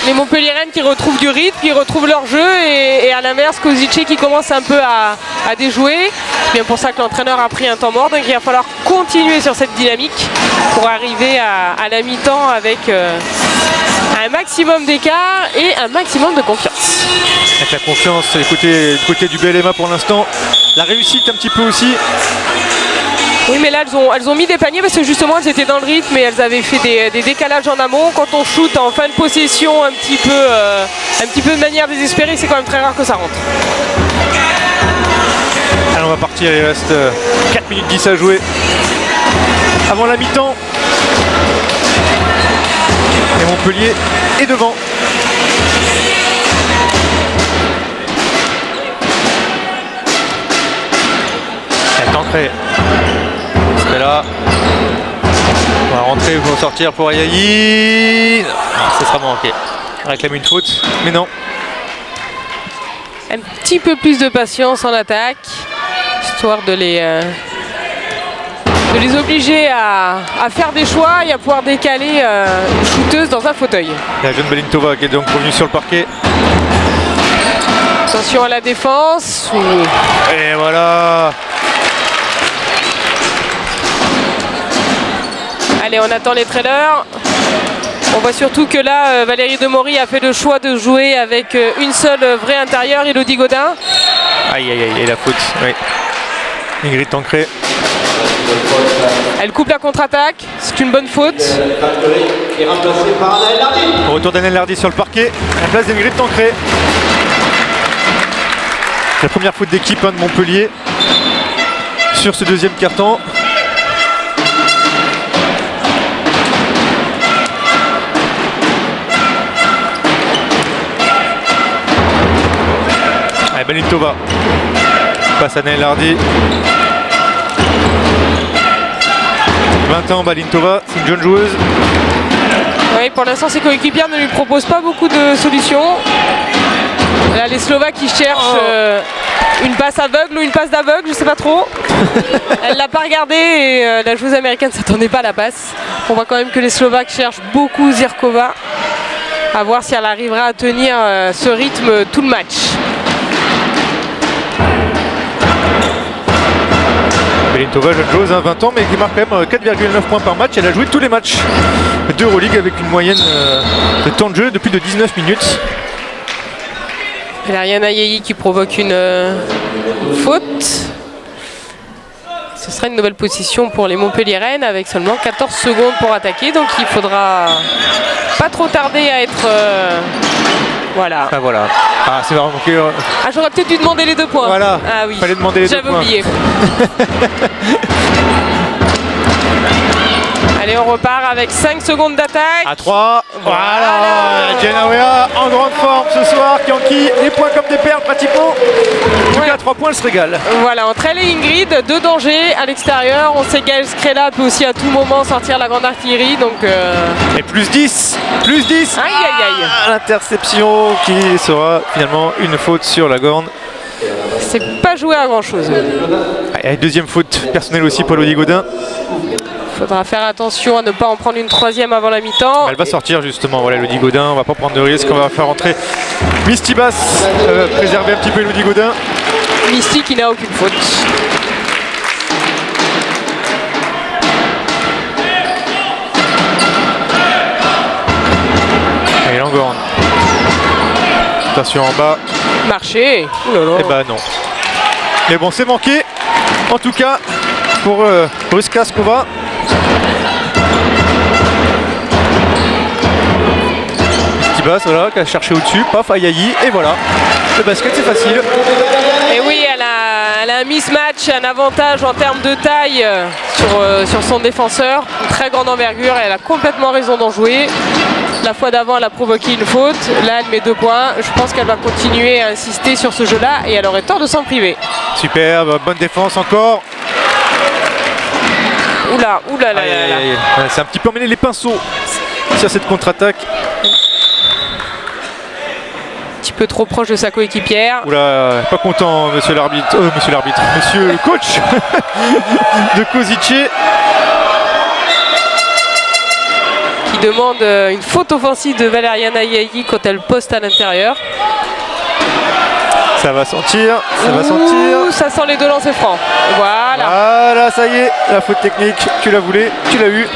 les Montpelliéraines qui retrouvent du rythme, qui retrouvent leur jeu et à l'inverse Kozici qui commence un peu à déjouer. C'est bien pour ça que l'entraîneur a pris un temps mort, donc il va falloir continuer sur cette dynamique pour arriver à la mi-temps avec un maximum d'écart et un maximum de confiance. Avec la confiance du côté du BLMA pour l'instant, la réussite un petit peu aussi. Oui, mais là elles ont mis des paniers parce que justement elles étaient dans le rythme et elles avaient fait des décalages en amont. Quand on shoot en fin de possession un petit peu de manière désespérée, c'est quand même très rare que ça rentre. Allez, on va partir, il reste 4 minutes 10 à jouer avant la mi-temps. Et Montpellier est devant. Elle tenterait. Là, on va rentrer, il faut sortir pour Ayayi. Ça sera manqué. On réclame une faute, mais non. Un petit peu plus de patience en attaque, histoire de les obliger à faire des choix et à pouvoir décaler une shooteuse dans un fauteuil. La jeune Belintova qui est donc revenue sur le parquet. Attention à la défense. Et voilà. Allez, on attend les trailers. On voit surtout que là, Valérie Demory a fait le choix de jouer avec une seule vraie intérieure, Elodie Godin. Aïe aïe aïe, et la faute, oui. Ingrid Tancré. Elle coupe la contre-attaque, c'est une bonne faute. Retour d'Anaël Lardy sur le parquet, à la place d'Ingrid Tancré. La première faute d'équipe de Montpellier. sur ce deuxième quart-temps. Allez, Balintova passe à Naël Hardy. 20 ans, Balintova, c'est une jeune joueuse. Oui, pour l'instant, ses coéquipières ne lui proposent pas beaucoup de solutions. Là, les Slovaques qui cherchent une passe aveugle ou une passe d'aveugle, je sais pas trop. Elle l'a pas regardé et la joueuse américaine ne s'attendait pas à la passe. On voit quand même que les Slovaques cherchent beaucoup Zirkova. À voir si elle arrivera à tenir ce rythme tout le match. Balintova, jeune joueuse, 20 ans, mais qui marque quand même 4,9 points par match. Elle a joué tous les matchs d'Euroleague avec une moyenne de temps de jeu de plus de 19 minutes. Valeriana Yeyi qui provoque une faute. Ce sera une nouvelle position pour les Montpelliéraines avec seulement 14 secondes pour attaquer. Donc il faudra pas trop tarder à être... voilà. Ah voilà. Ah, c'est vraiment manqué. Ah, j'aurais peut-être dû demander les 2 points. Voilà. Ah oui. Fallait demander les 2 points. J'avais oublié. Allez, on repart avec 5 secondes d'attaque. À 3. Voilà. Jenna Weah en grande forme ce soir, qui enquille les points comme des perles pratiquement. En tout cas, à 3 points, elle se régale. Voilà, entre elle et Ingrid, 2 dangers à l'extérieur. On sait Gaël Skrela peut aussi à tout moment sortir la grande artillerie. Donc, Et plus 10. Plus 10. Aïe, aïe, aïe. L'interception qui sera finalement une faute sur la Gorne. C'est pas joué à grand chose. Allez, deuxième faute personnelle aussi pour Elodie Gaudin. Faudra faire attention à ne pas en prendre une troisième avant la mi-temps. Elle va sortir justement, voilà, Elodie Gaudin. On va pas prendre de risque, on va faire entrer Misty Bass, préserver un petit peu Elodie Gaudin. Misty qui n'a aucune faute. Allez, Langorn. Attention en bas. Marché. Eh ben non. Mais bon, c'est manqué. En tout cas, pour Ruska Skova. Basse, voilà, qui a cherché au-dessus, paf, Ayayi, et voilà. Le basket, c'est facile. Et oui, elle a un mismatch, un avantage en termes de taille sur son défenseur. Une très grande envergure, et elle a complètement raison d'en jouer. La fois d'avant, elle a provoqué une faute. Là, elle met 2 points. Je pense qu'elle va continuer à insister sur ce jeu-là, et elle aurait tort de s'en priver. Superbe, bonne défense encore. Oula, oula, là, là, là. C'est un petit peu emmené les pinceaux sur cette contre-attaque. Un petit peu trop proche de sa coéquipière. Oula, pas content, monsieur l'arbitre, monsieur le coach de Kozice. Qui demande une faute offensive de Valeriana Yeyi quand elle poste à l'intérieur. Ça va sentir, ça va sentir. Ça sent les 2 lancers francs. Voilà. Voilà, ça y est, la faute technique, tu la voulais, tu l'as eu.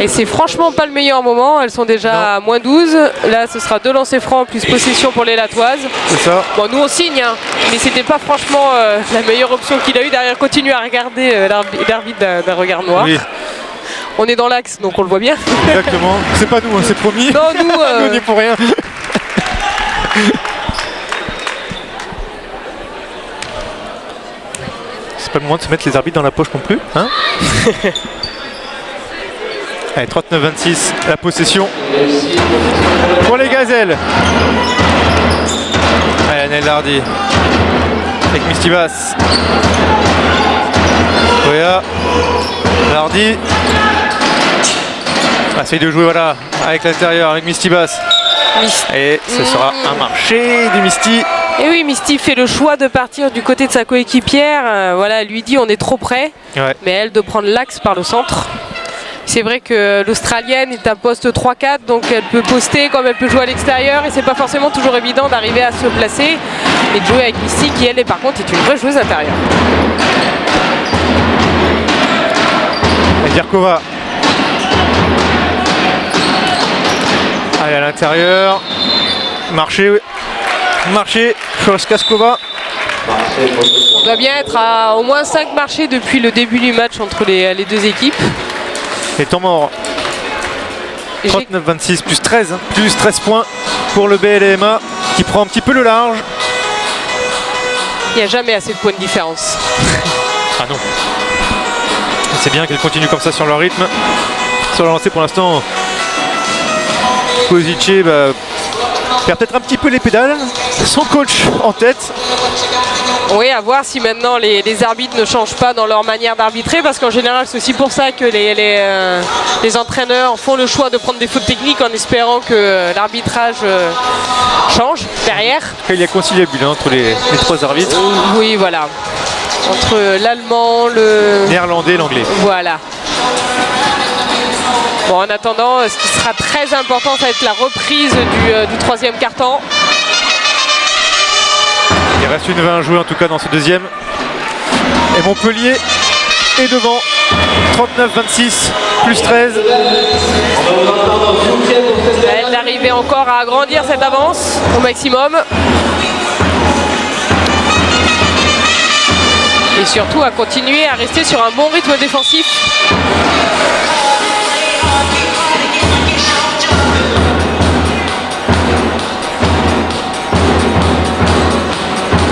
Et c'est franchement pas le meilleur moment. Elles sont déjà à moins 12. Là, ce sera 2 lancers francs plus possession pour les Latoises. C'est ça. Bon, nous on signe, hein, mais c'était pas franchement la meilleure option qu'il a eu. Derrière, continue à regarder l'arbitre d'un regard noir. Oui. On est dans l'axe, donc on le voit bien. Exactement. C'est pas nous, hein, c'est promis. Non, nous, nous on n'y est pour rien. C'est pas le moment de se mettre les arbitres dans la poche non plus, hein. Allez, 39-26, la possession pour les Gazelles. Allez, Naël Hardy avec Misty Bass. Voilà, Hardy. Essaye de jouer, voilà, avec l'intérieur, avec Misty Bass. Et ce sera un marché du Misty. Et oui, Misty fait le choix de partir du côté de sa coéquipière. Voilà, elle lui dit on est trop près, Ouais. mais elle de prendre l'axe par le centre. C'est vrai que l'Australienne est à poste 3-4, donc elle peut poster comme elle peut jouer à l'extérieur, et c'est pas forcément toujours évident d'arriver à se placer et de jouer avec Misty qui elle par contre est une vraie joueuse intérieure. Zirkova. Allez, à l'intérieur. Marché. Marché. Kaskova. On doit bien être à au moins 5 marchés depuis le début du match entre les 2 équipes. Et temps mort. 39-26 plus 13. Plus 13 points pour le BLMA qui prend un petit peu le large. Il n'y a jamais assez de points de différence. Ah non. C'est bien qu'elle continue comme ça sur leur rythme. Sur la lancée pour l'instant, Kozice perd peut-être un petit peu les pédales. Son coach en tête. Oui, à voir si maintenant les arbitres ne changent pas dans leur manière d'arbitrer, parce qu'en général c'est aussi pour ça que les entraîneurs font le choix de prendre des fautes techniques en espérant que l'arbitrage change derrière. Il y a conciliabule entre les trois arbitres. Oui, voilà. Entre l'allemand, le néerlandais et l'anglais. Voilà. Bon, en attendant, ce qui sera très important, ça va être la reprise du troisième quart-temps. Il reste une 20 à jouer en tout cas dans ce deuxième. Et Montpellier est devant. 39-26, plus 13. Elle arrivait encore à agrandir cette avance au maximum. Et surtout à continuer à rester sur un bon rythme défensif.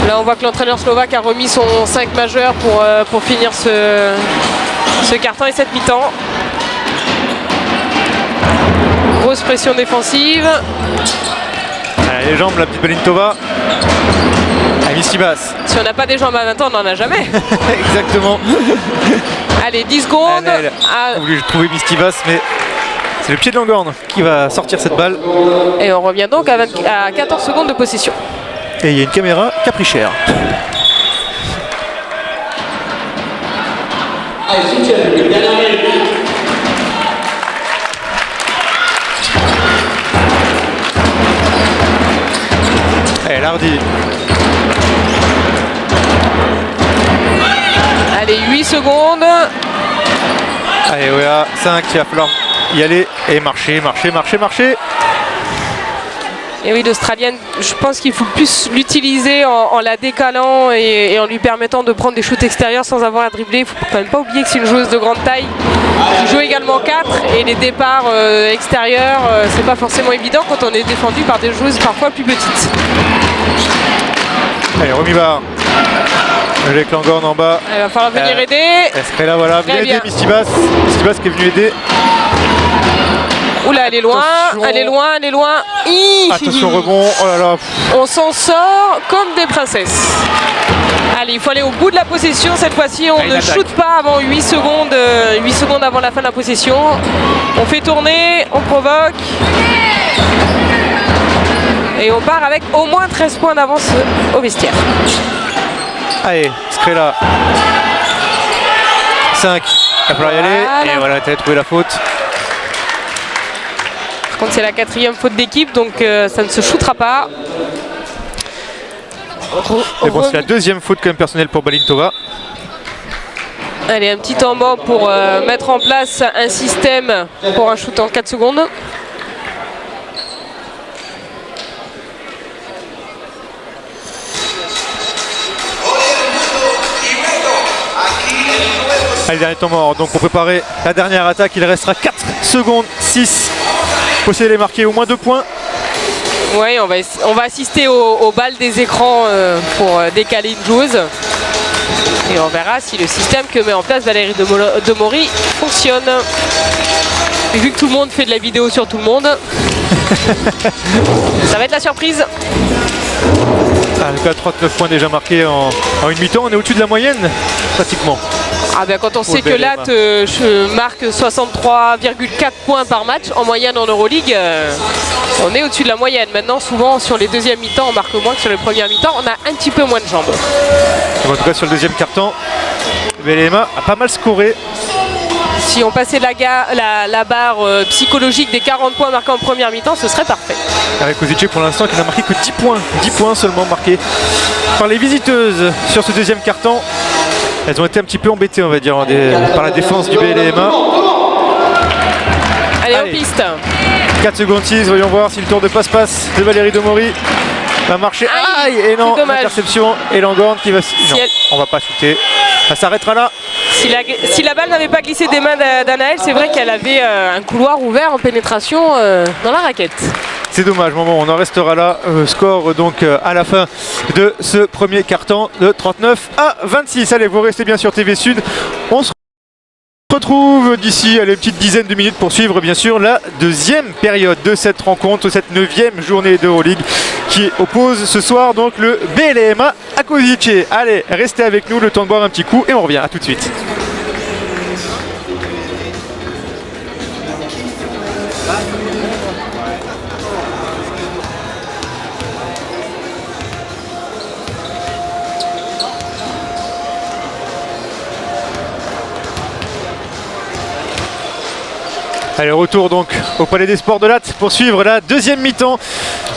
Là on voit que l'entraîneur slovaque a remis son 5 majeur pour finir ce carton et cette mi-temps. Grosse pression défensive. Allez, les jambes, la petite Balintova. Mistibas. Si on n'a pas des jambes à 20 ans, on n'en a jamais. Exactement. Allez, 10 secondes. Elle a voulu trouver Mistibas, mais c'est le pied de Langorn qui va sortir cette balle. Et on revient donc à 14 secondes de possession. Et il y a une caméra qui a pris cher. Allez, Lardy. Allez, 8 secondes. Allez, Wea, 5, il va falloir y aller et marcher. Et oui, l'Australienne, je pense qu'il faut plus l'utiliser en la décalant et en lui permettant de prendre des shoots extérieurs sans avoir à dribbler. Il ne faut quand même pas oublier que c'est une joueuse de grande taille qui joue également 4 et les départs extérieurs, c'est pas forcément évident quand on est défendu par des joueuses parfois plus petites. Allez, Romibar. Avec Langorn en bas. Il va falloir venir aider. Elle serait là, voilà. Venez aider Mistibas. Mistibas qui est venu aider. Oula, elle est loin, elle est loin. Attention, rebond. Oh là là. On s'en sort comme des princesses. Allez, il faut aller au bout de la possession. Cette fois-ci, on ne shoot pas avant 8 secondes avant la fin de la possession. On fait tourner, on provoque. Et on part avec au moins 13 points d'avance au vestiaire. Allez, Skrela. 5. Il va falloir y aller. Et voilà, tu as trouvé la faute. Par contre, c'est la 4e faute d'équipe, donc ça ne se shootera pas. Et bon, c'est la 2e faute quand même personnelle pour Balintova. Allez, un petit temps mort pour mettre en place un système pour un shoot en 4 secondes. Allez, dernier temps mort. Donc pour préparer la dernière attaque, il restera 4 secondes 6. Posséder les marquer au moins 2 points. Oui, on va assister aux balles des écrans pour décaler une joueuse. Et on verra si le système que met en place Valérie Demory fonctionne. Et vu que tout le monde fait de la vidéo sur tout le monde, ça va être la surprise. En tout cas, 39 points déjà marqués en une mi-temps. On est au-dessus de la moyenne, pratiquement. Ah ben quand on sait que là, je marque 63,4 points par match en moyenne en Euroleague, on est au-dessus de la moyenne. Maintenant, souvent, sur les deuxièmes mi-temps, on marque moins que sur les premières mi-temps. On a un petit peu moins de jambes. En tout cas, sur le deuxième quart-temps, VLMA a pas mal scoré. Si on passait la barre psychologique des 40 points marqués en première mi-temps, ce serait parfait. Avec Kozice pour l'instant qui n'a marqué que 10 points. 10 points seulement marqués par les visiteuses sur ce deuxième quart-temps. Elles ont été un petit peu embêtées, on va dire, par la défense du BLMA. Allez, en piste. 4 secondes 6, voyons voir si le tour de passe-passe de Valérie Demory va marcher. Aïe, et non, interception. Et Langorn qui va... Non, on va pas shooter. Ça s'arrêtera là. Si la balle n'avait pas glissé des mains d'Anaël, c'est vrai qu'elle avait un couloir ouvert en pénétration dans la raquette. C'est dommage, on en restera là. Score donc à la fin de ce premier quart-temps de 39 à 26. Allez, vous restez bien sur TV Sud. On se retrouve d'ici une petite dizaine de minutes pour suivre bien sûr la deuxième période de cette rencontre, cette 9e journée d'Euroleague qui oppose ce soir donc le BLMA à Košice. Allez, restez avec nous le temps de boire un petit coup et on revient. À tout de suite. Allez, retour donc au Palais des Sports de Latte pour suivre la deuxième mi-temps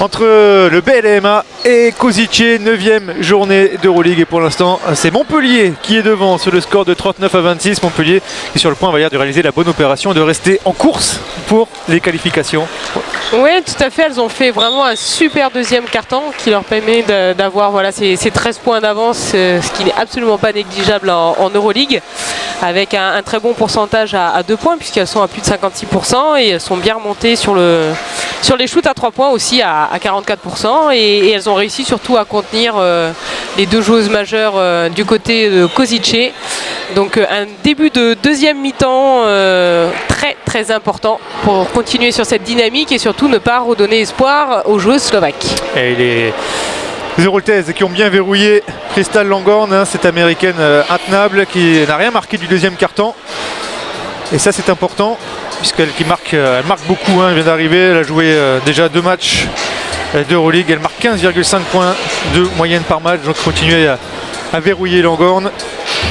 entre le BLMA et Košice, 9e journée d'Euroleague. Et pour l'instant, c'est Montpellier qui est devant sur le score de 39 à 26. Montpellier qui est sur le point de réaliser la bonne opération et de rester en course pour les qualifications. Oui, tout à fait. Elles ont fait vraiment un super deuxième carton qui leur permet d'avoir ces 13 points d'avance, ce qui n'est absolument pas négligeable en Euroleague, avec un très bon pourcentage à 2 points puisqu'elles sont à plus de 56% et elles sont bien remontées sur les shoots à 3 points aussi à 44% et elles ont réussi surtout à contenir les deux joueuses majeures du côté de Košice. Donc un début de deuxième mi-temps très très important pour continuer sur cette dynamique et surtout ne pas redonner espoir aux joueuses slovaques. Et les Européennes qui ont bien verrouillé Crystal Langorn, cette américaine intenable qui n'a rien marqué du deuxième quart-temps. Et ça c'est important puisqu'elle marque beaucoup, elle vient d'arriver, elle a joué déjà 2 matchs d'Euroleague, elle marque 15,5 points de moyenne par match, donc continuer à verrouiller Langorn.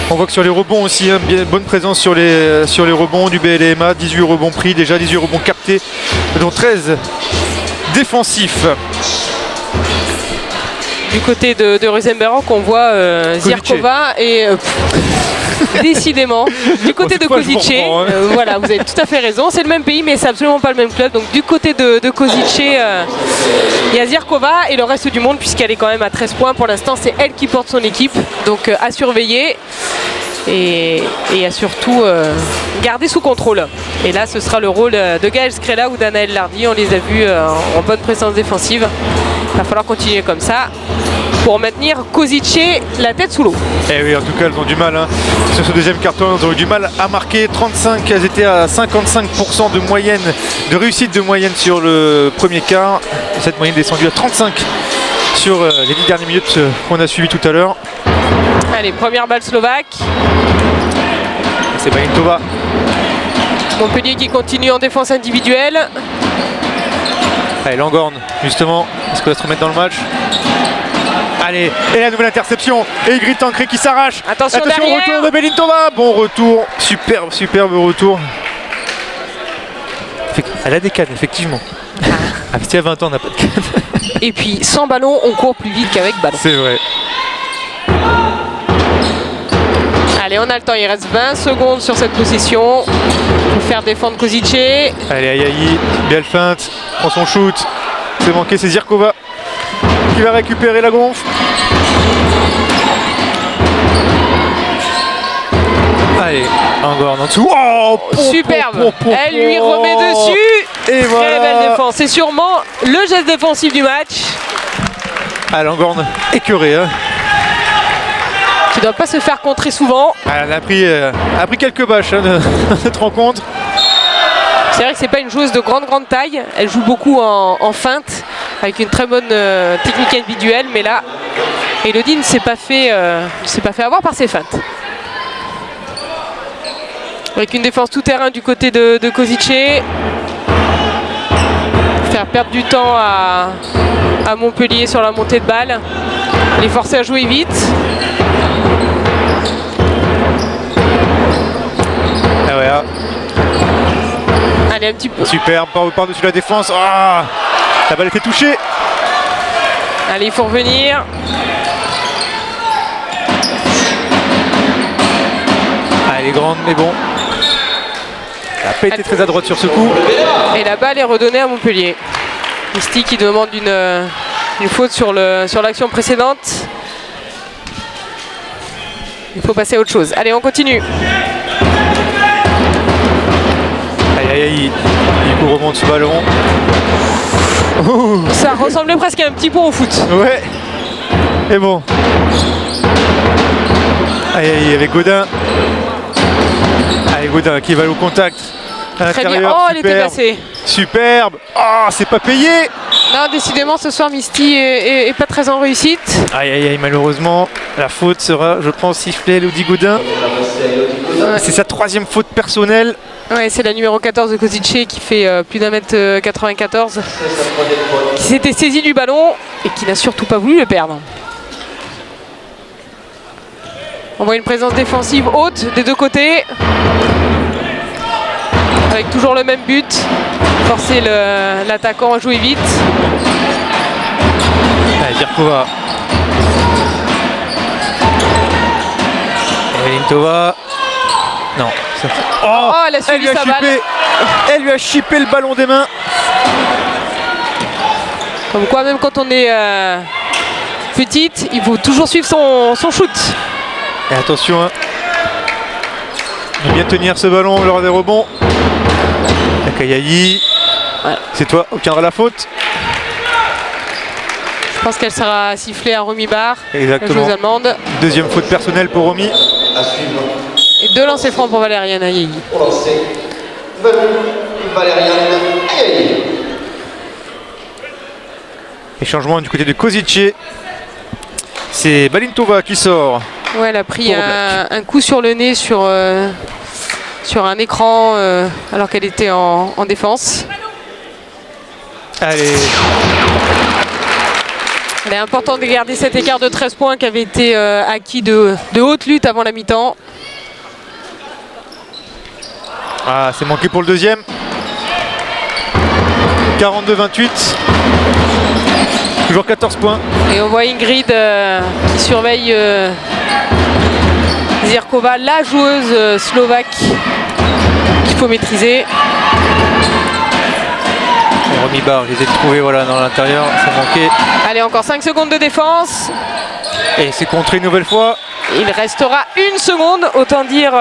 On voit que sur les rebonds aussi, bien bonne présence sur les rebonds du BLMA, 18 rebonds pris déjà, 18 rebonds captés, dont 13 défensifs. Du côté de Rosenberg, on voit Zirkova et décidément du côté de Košice, voilà, vous avez tout à fait raison, c'est le même pays mais c'est absolument pas le même club. Donc du côté de Košice, il y a Zirkova et le reste du monde puisqu'elle est quand même à 13 points pour l'instant, c'est elle qui porte son équipe, donc à surveiller et à surtout garder sous contrôle. Et là ce sera le rôle de Gaëlle Skrela ou d'Anaëlle Lardy, on les a vus en bonne présence défensive. Il va falloir continuer comme ça pour maintenir Košice la tête sous l'eau. Et oui, en tout cas elles ont du mal sur ce deuxième carton, elles ont eu du mal à marquer 35, elles étaient à 55% de moyenne, de réussite de moyenne sur le premier quart. Cette moyenne descendue à 35 sur les 10 dernières minutes qu'on a suivi tout à l'heure. Allez, première balle slovaque. C'est Balintova. Montpellier qui continue en défense individuelle. Allez, Langorn, justement, est-ce qu'elle va se remettre dans le match? Allez, et la nouvelle interception, et Ygritte Tancré qui s'arrache. Attention au derrière. retour de Balintova. Bon retour, superbe retour. Elle a des cannes, effectivement. Ah, si à 20 ans, on n'a pas de cannes. Et puis, sans ballon, on court plus vite qu'avec ballon. C'est vrai. Allez, on a le temps, il reste 20 secondes sur cette possession pour faire défendre Košice. Allez, Ayayi, belle feinte, prend son shoot. C'est manqué, c'est Zirkova qui va récupérer la gonfle. Allez, Langorn en dessous. Oh, superbe. Elle lui remet dessus. Et voilà. Très belle défense. C'est sûrement le geste défensif du match. Ah, Langorn écœuré. Qui ne doit pas se faire contrer souvent. Elle a pris quelques bâches de cette rencontre. C'est vrai que c'est pas une joueuse de grande taille. Elle joue beaucoup en feinte avec une très bonne technique individuelle, mais là, Elodie ne s'est pas fait avoir par ses feintes. Avec une défense tout terrain du côté de Košice. Faire perdre du temps à Montpellier sur la montée de balle. Les forcer à jouer vite. Ah ouais, Allez, un petit peu. superbe, par-dessus la défense. Ah, la balle était touchée. Allez, il faut revenir. Elle est grande, mais bon. Elle n'a pas été très à droite sur ce coup. Et la balle est redonnée à Montpellier. Misty qui demande une faute sur l'action précédente. Il faut passer à autre chose. Allez, on continue. Aïe, du coup remonte ce ballon. Ouh. Ça ressemblait presque à un petit pont au foot. Ouais. Et bon. Aïe aïe avec Gaudin. Allez Gaudin qui va au contact. À Très bien. l'intérieur. Oh, elle était passée. Superbe. Oh, c'est pas payé. Non, décidément, ce soir, Misty est pas très en réussite. Aïe aïe aïe, malheureusement, la faute sera, je pense, sifflée à Elodie Gaudin. Ouais. C'est sa 3e faute personnelle. Ouais, c'est la numéro 14 de Kozice qui fait plus d'un mètre 94, qui s'était saisi du ballon et qui n'a surtout pas voulu le perdre. On voit une présence défensive haute des deux côtés, avec toujours le même but, forcer l'attaquant à jouer vite. Allez, Zirkova. Evelyn Tova. Non. Oh, elle a suivi sa balle. Elle lui a chippé le ballon des mains. Comme quoi, même quand on est petite, il faut toujours suivre son shoot. Et attention, hein. Il bien tenir ce ballon lors des rebonds. Akayayi. Ouais. C'est toi, obtiendra la faute. Je pense qu'elle sera sifflée à Romy Bar, la Exactement. joueuse allemande. 2e faute personnelle pour Romy. À suivre. Et 2 lancers francs pour Valériane Ayayi. Pour lancer. Valériane Ayayi. Et changement du côté de Kozice. C'est Balintova qui sort. Ouais, elle a pris Pour un coup sur le nez sur un écran alors qu'elle était en défense. Allez. Il est important de garder cet écart de 13 points qui avait été acquis de haute lutte avant la mi-temps. Ah, c'est manqué pour le 2e. 42-28. Toujours 14 points. Et on voit Ingrid qui surveille Zirkova, la joueuse slovaque qu'il faut maîtriser. Romy Bar, je les ai trouvés voilà, dans l'intérieur, ça manquait. Allez, encore 5 secondes de défense. Et c'est contré une nouvelle fois. Il restera 1 seconde, autant dire... Il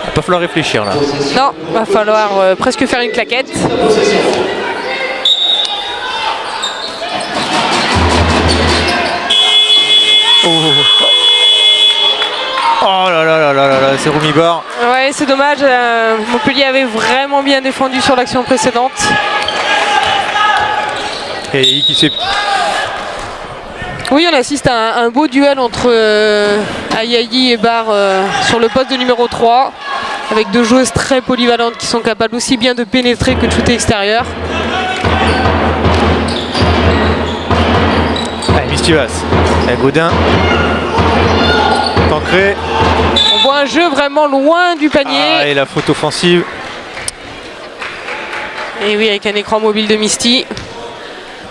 va pas falloir réfléchir là. Non, va falloir presque faire une claquette. Oh là là là là là là, c'est Romy Bar. Ouais, c'est dommage. Montpellier avait vraiment bien défendu sur l'action précédente. Et qui se fait. Oui, on assiste à un beau duel entre Ayayi et Bar sur le poste de numéro 3, avec 2 joueuses très polyvalentes qui sont capables aussi bien de pénétrer que de shooter extérieur. Allez, Mistivas. Allez, Gaudin. Tancré. On voit un jeu vraiment loin du panier. Ah, et la faute offensive. Et oui, avec un écran mobile de Misty.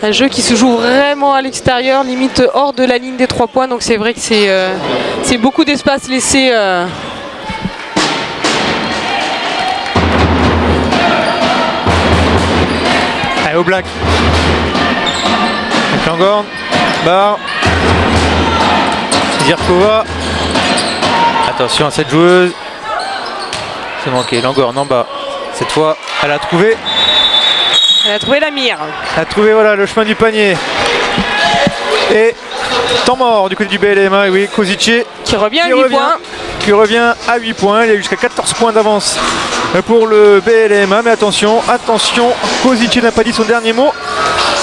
Un jeu qui se joue vraiment à l'extérieur, limite hors de la ligne des 3 points. Donc c'est vrai que c'est beaucoup d'espace laissé. Allez, au black. Langorn. Bar. Zirkova. Attention à cette joueuse. C'est manqué. Langorn en bas. Cette fois, elle a trouvé. Elle a trouvé la mire. Elle a trouvé voilà, le chemin du panier. Et temps mort du côté du BLMA. Et oui, Kozice Qui revient à 8 points. Qui revient à 8 points. Il y a jusqu'à 14 points d'avance pour le BLMA. Mais attention, attention. Kozice n'a pas dit son dernier mot.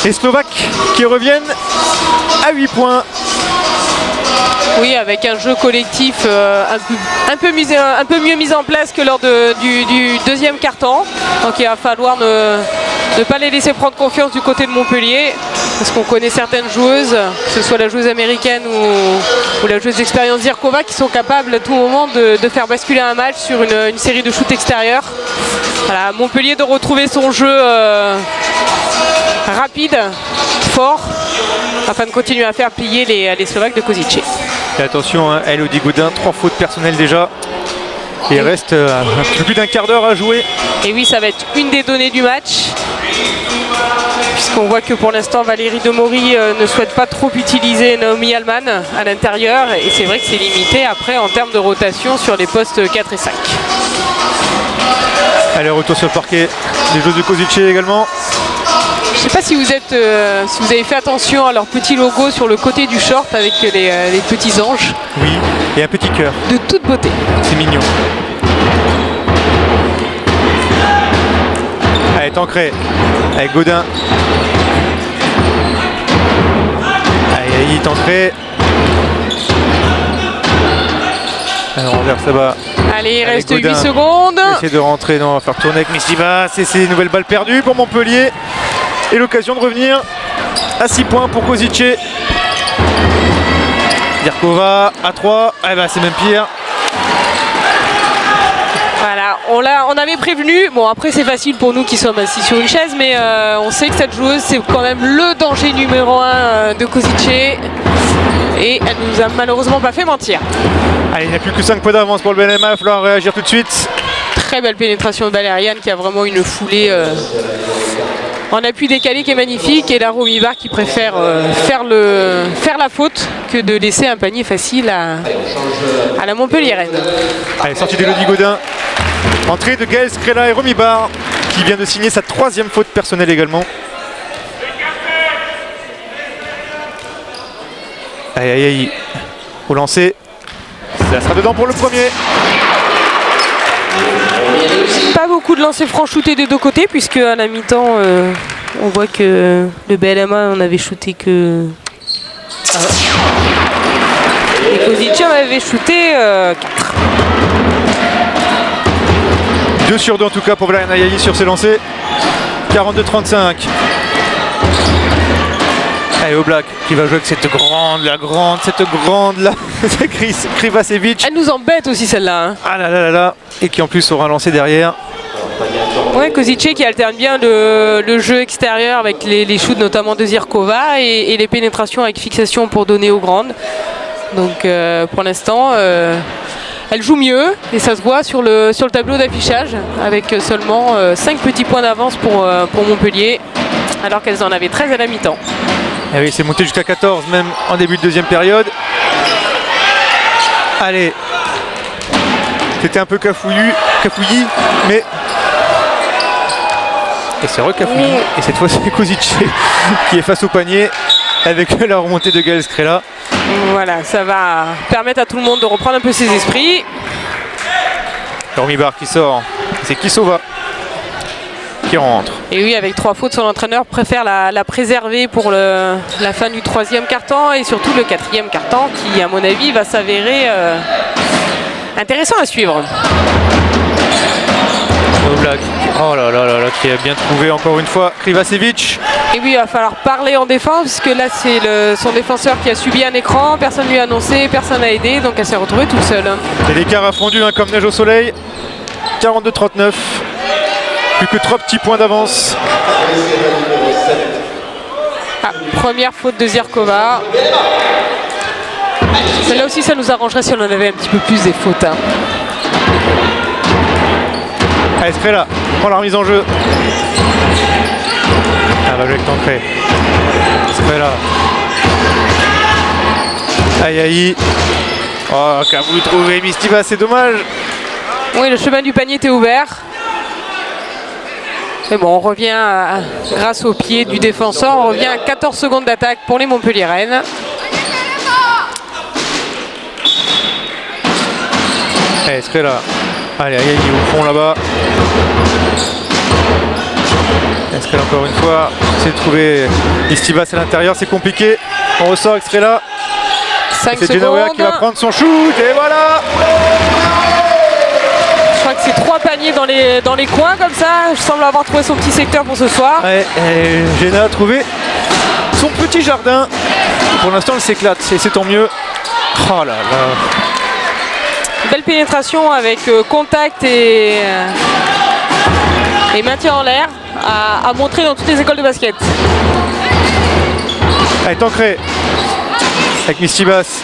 Les Slovaques qui reviennent à 8 points. Oui, avec un jeu collectif un peu mieux mis en place que lors du deuxième quart-temps. Donc il va falloir ne pas les laisser prendre confiance du côté de Montpellier, parce qu'on connaît certaines joueuses, que ce soit la joueuse américaine ou la joueuse d'expérience Zirkova, qui sont capables à tout moment de faire basculer un match sur une série de shoots extérieurs. Voilà, Montpellier de retrouver son jeu rapide, fort, afin de continuer à faire plier les Slovaques de Kozice. Et attention, hein, Elodie Gaudin, 3 fautes personnelles déjà. Et il reste un peu plus d'un quart d'heure à jouer. Et oui, ça va être une des données du match, puisqu'on voit que pour l'instant Valérie Demory ne souhaite pas trop utiliser Naomi Allman à l'intérieur, et c'est vrai que c'est limité après en termes de rotation sur les postes 4 et 5. Allez, retour sur le parquet des joueurs de Kozice également. Je sais pas si vous avez fait attention à leur petit logo sur le côté du short avec les petits anges. Oui, et un petit cœur. De toute beauté. C'est mignon. Allez, Tancré avec Gaudin. Allez, Tancré. Alors, on verse là-bas. Allez, il Avec reste Gaudin. 8 secondes. Essayer de rentrer, non, on va faire tourner avec Mistibas. Et c'est une nouvelle balle perdue pour Montpellier. Et l'occasion de revenir à 6 points pour Kozice. Zirkova à 3. Eh ben, c'est même pire. Voilà, on avait prévenu. Bon, après, c'est facile pour nous qui sommes assis sur une chaise, mais on sait que cette joueuse, c'est quand même le danger numéro 1 de Kozice. Et elle nous a malheureusement pas fait mentir. Allez, il n'y a plus que 5 points d'avance pour le BNMA. Il va falloir réagir tout de suite. Très belle pénétration de Valériane qui a vraiment une foulée en appui décalé qui est magnifique. Et la Romy Bar qui préfère faire la faute que de laisser un panier facile à la Montpelliéraine. Allez, sortie d'Elodie Gaudin. Entrée de Gaël Scrella et Romy Bar qui vient de signer sa 3e faute personnelle également. Aïe aïe aïe. Au lancer. Ça sera dedans pour le premier. Pas beaucoup de lancers francs shootés des deux côtés, puisque à la mi-temps, on voit que le BLMA on avait shooté que. Et Kozice on avait shooté 4. 2 sur 2 en tout cas pour Valériane Ayayi sur ses lancers. 42-35. Allez, Oblak qui va jouer avec cette grande là, c'est Krivacevic. Elle nous embête aussi celle-là. Hein. Ah là là là là. Et qui en plus aura lancé derrière. Ouais, Kozice qui alterne bien le jeu extérieur avec les shoots notamment de Zirkova et les pénétrations avec fixation pour donner aux grandes. Donc pour l'instant, elle joue mieux et ça se voit sur le tableau d'affichage avec seulement 5 petits points d'avance pour Montpellier alors qu'elles en avaient 13 à la mi-temps. Et oui, c'est monté jusqu'à 14 même en début de deuxième période. Allez. C'était un peu cafouillis, mais... Et c'est recafouillis. Et cette fois, c'est Kozice qui est face au panier avec la remontée de Gaël Scrella. Voilà, ça va permettre à tout le monde de reprendre un peu ses esprits. Romy Bar qui sort. C'est Kisova qui rentre. Et oui, avec 3 fautes, son entraîneur préfère la préserver pour la fin du 3e quart-temps et surtout le 4e quart-temps qui, à mon avis, va s'avérer intéressant à suivre. Oblak, oh là là là là, qui a bien trouvé encore une fois Krivacevic. Et oui, il va falloir parler en défense parce que là, c'est son défenseur qui a subi un écran, personne ne lui a annoncé, personne n'a aidé, donc elle s'est retrouvée toute seule. Et l'écart a fondu hein, comme neige au soleil. 42-39. Plus que 3 petits points d'avance. Ah, première faute de Zirkova. Celle-là aussi, ça nous arrangerait si on en avait un petit peu plus des fautes. Hein. Allez, Scrella, prend la remise en jeu. Ah, va jouer avec Tancré. Scrella. Aïe aïe. Oh, qu'a voulu trouver Mistiva, c'est dommage. Oui, le chemin du panier était ouvert. Mais bon, on revient grâce au pied du défenseur, on revient à 14 secondes d'attaque pour les Montpelliéraines. Allez, Scrella. Allez, aïe aïe, au fond là-bas. Scrella encore une fois. C'est de trouver Istibas à l'intérieur, c'est compliqué. On ressort avec Scrella. 5 C'est secondes. Genoa qui va prendre son shoot et voilà. Je crois que c'est 3 paniers dans les coins comme ça. Je semble avoir trouvé son petit secteur pour ce soir. Ouais, Géna a trouvé son petit jardin. Pour l'instant, elle s'éclate, c'est tant mieux. Oh là là. Belle pénétration avec contact et maintien en l'air à montrer dans toutes les écoles de basket. Allez, Tancré avec Mistibas.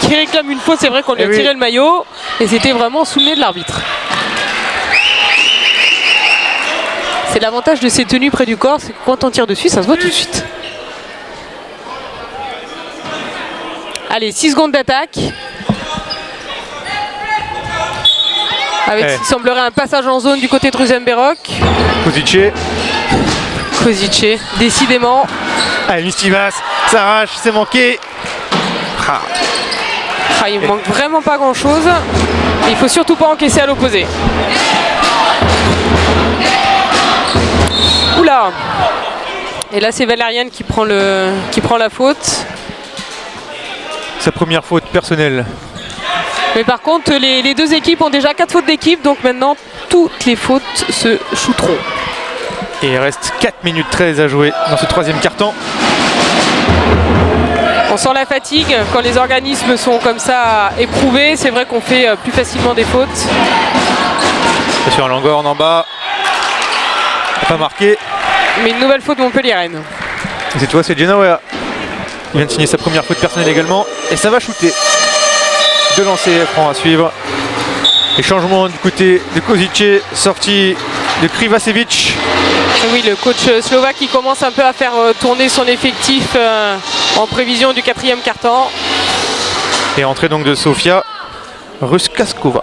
Qui réclame une faute, c'est vrai qu'on lui a tiré le maillot et c'était vraiment sous le nez de l'arbitre. C'est l'avantage de ces tenues près du corps, c'est que quand on tire dessus, ça se voit tout de suite. Allez, 6 secondes d'attaque. Avec ce qui semblerait un passage en zone du côté de Ruzenberok. Kozice, décidément. Allez, Mistivas, ça arrache, c'est manqué. Il manque vraiment pas grand chose. Il faut surtout pas encaisser à l'opposé. Oula. Et là c'est Valériane qui prend la faute. Sa première faute personnelle. Mais par contre les deux équipes ont déjà 4 fautes d'équipe, donc maintenant toutes les fautes se shooteront. Et il reste 4 minutes 13 à jouer dans ce troisième quart-temps. On sent la fatigue quand les organismes sont comme ça éprouvés. C'est vrai qu'on fait plus facilement des fautes. Attention, Langorn en bas. Pas marqué. Mais une nouvelle faute Montpellier-Rennes. Cette fois, c'est Genoa. Il vient de signer sa première faute personnelle également. Et ça va shooter. 2 lancers francs à suivre. Les changements du côté de Kozice, sortie de Krivacevic. Et oui, le coach slovaque qui commence un peu à faire tourner son effectif en prévision du 4e quart-temps. Et entrée donc de Sofia Ruskaskova.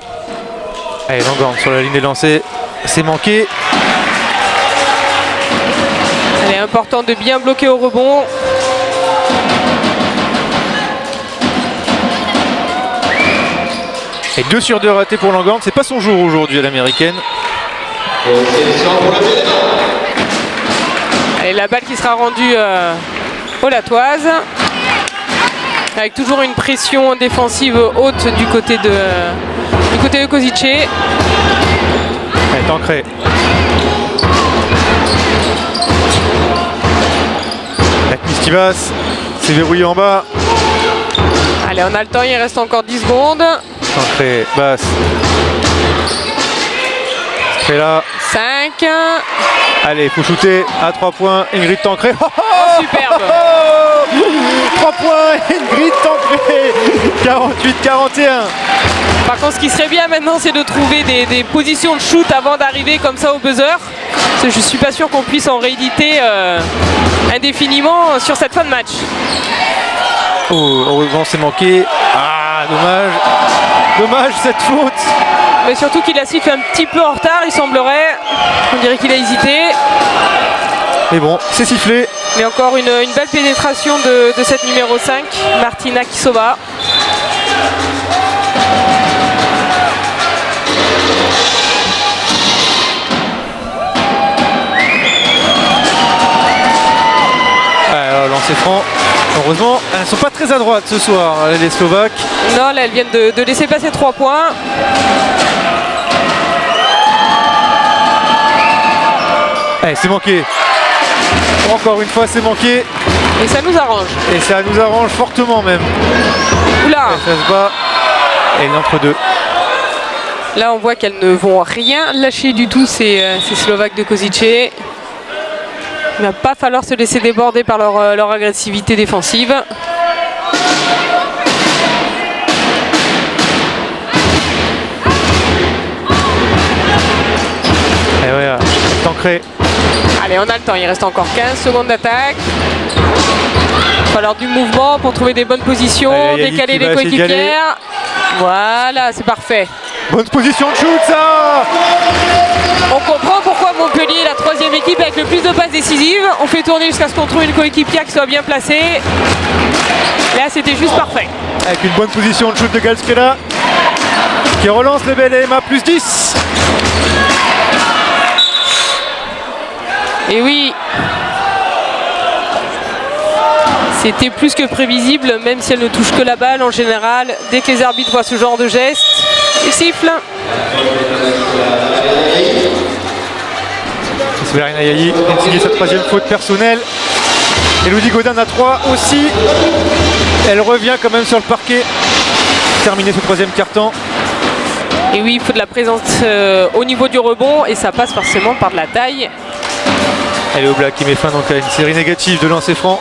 Allez, Langorn sur la ligne des lancers. C'est manqué. Il est important de bien bloquer au rebond. Et 2 sur 2 ratés pour Langorn. C'est pas son jour aujourd'hui à l'américaine. Et la balle qui sera rendue au Latoise. Avec toujours une pression défensive haute du côté de Kozice. Elle est ancrée. Mistivas, c'est verrouillé en bas. Allez, on a le temps, il reste encore 10 secondes. Entrée basse. C'est là. 5. Allez, il faut shooter à 3 points. Ingrid Tancré. Oh, superbe. 3 points, Ingrid Tancré. 48-41. Par contre, ce qui serait bien maintenant, c'est de trouver des positions de shoot avant d'arriver comme ça au buzzer. Parce que je suis pas sûr qu'on puisse en rééditer indéfiniment sur cette fin de match. Oh, heureusement, c'est manqué. Ah, dommage. Dommage cette faute. Mais surtout qu'il a sifflé un petit peu en retard, il semblerait. On dirait qu'il a hésité. Mais bon, c'est sifflé. Mais encore une belle pénétration de cette numéro 5, Martina Kisova. Alors, lancer franc. Heureusement, elles ne sont pas très à droite ce soir, les Slovaques. Non, là, elles viennent de laisser passer 3 points. Allez, c'est manqué. Encore une fois, c'est manqué. Et ça nous arrange. Et ça nous arrange fortement même. Oula. Et ça se bat. Et l'entre-deux. Là, on voit qu'elles ne vont rien lâcher du tout, ces Slovaques de Kozice. Il ne va pas falloir se laisser déborder par leur agressivité défensive. Et ouais, Tancré. Allez, on a le temps, il reste encore 15 secondes d'attaque. Il va falloir du mouvement pour trouver des bonnes positions, allez, décaler les coéquipières. Voilà, c'est parfait. Bonne position de shoot, ça. On comprend pourquoi Montpellier est la 3e équipe avec le plus de passes décisives. On fait tourner jusqu'à ce qu'on trouve une coéquipière qui soit bien placée. Là, c'était juste parfait. Avec une bonne position de shoot de Galskela, qui relance le bel Emma plus 10. Et oui, c'était plus que prévisible, même si elle ne touche que la balle en général. Dès que les arbitres voient ce genre de geste, ils sifflent. C'est Verena Yahi qui a signé sa 3e faute personnelle. Elodie Godin a 3 aussi. Elle revient quand même sur le parquet. Terminé ce 3e quart-temps. Et oui, il faut de la présence au niveau du rebond et ça passe forcément par de la taille. Elle est au black qui met fin donc à une série négative de lancers francs.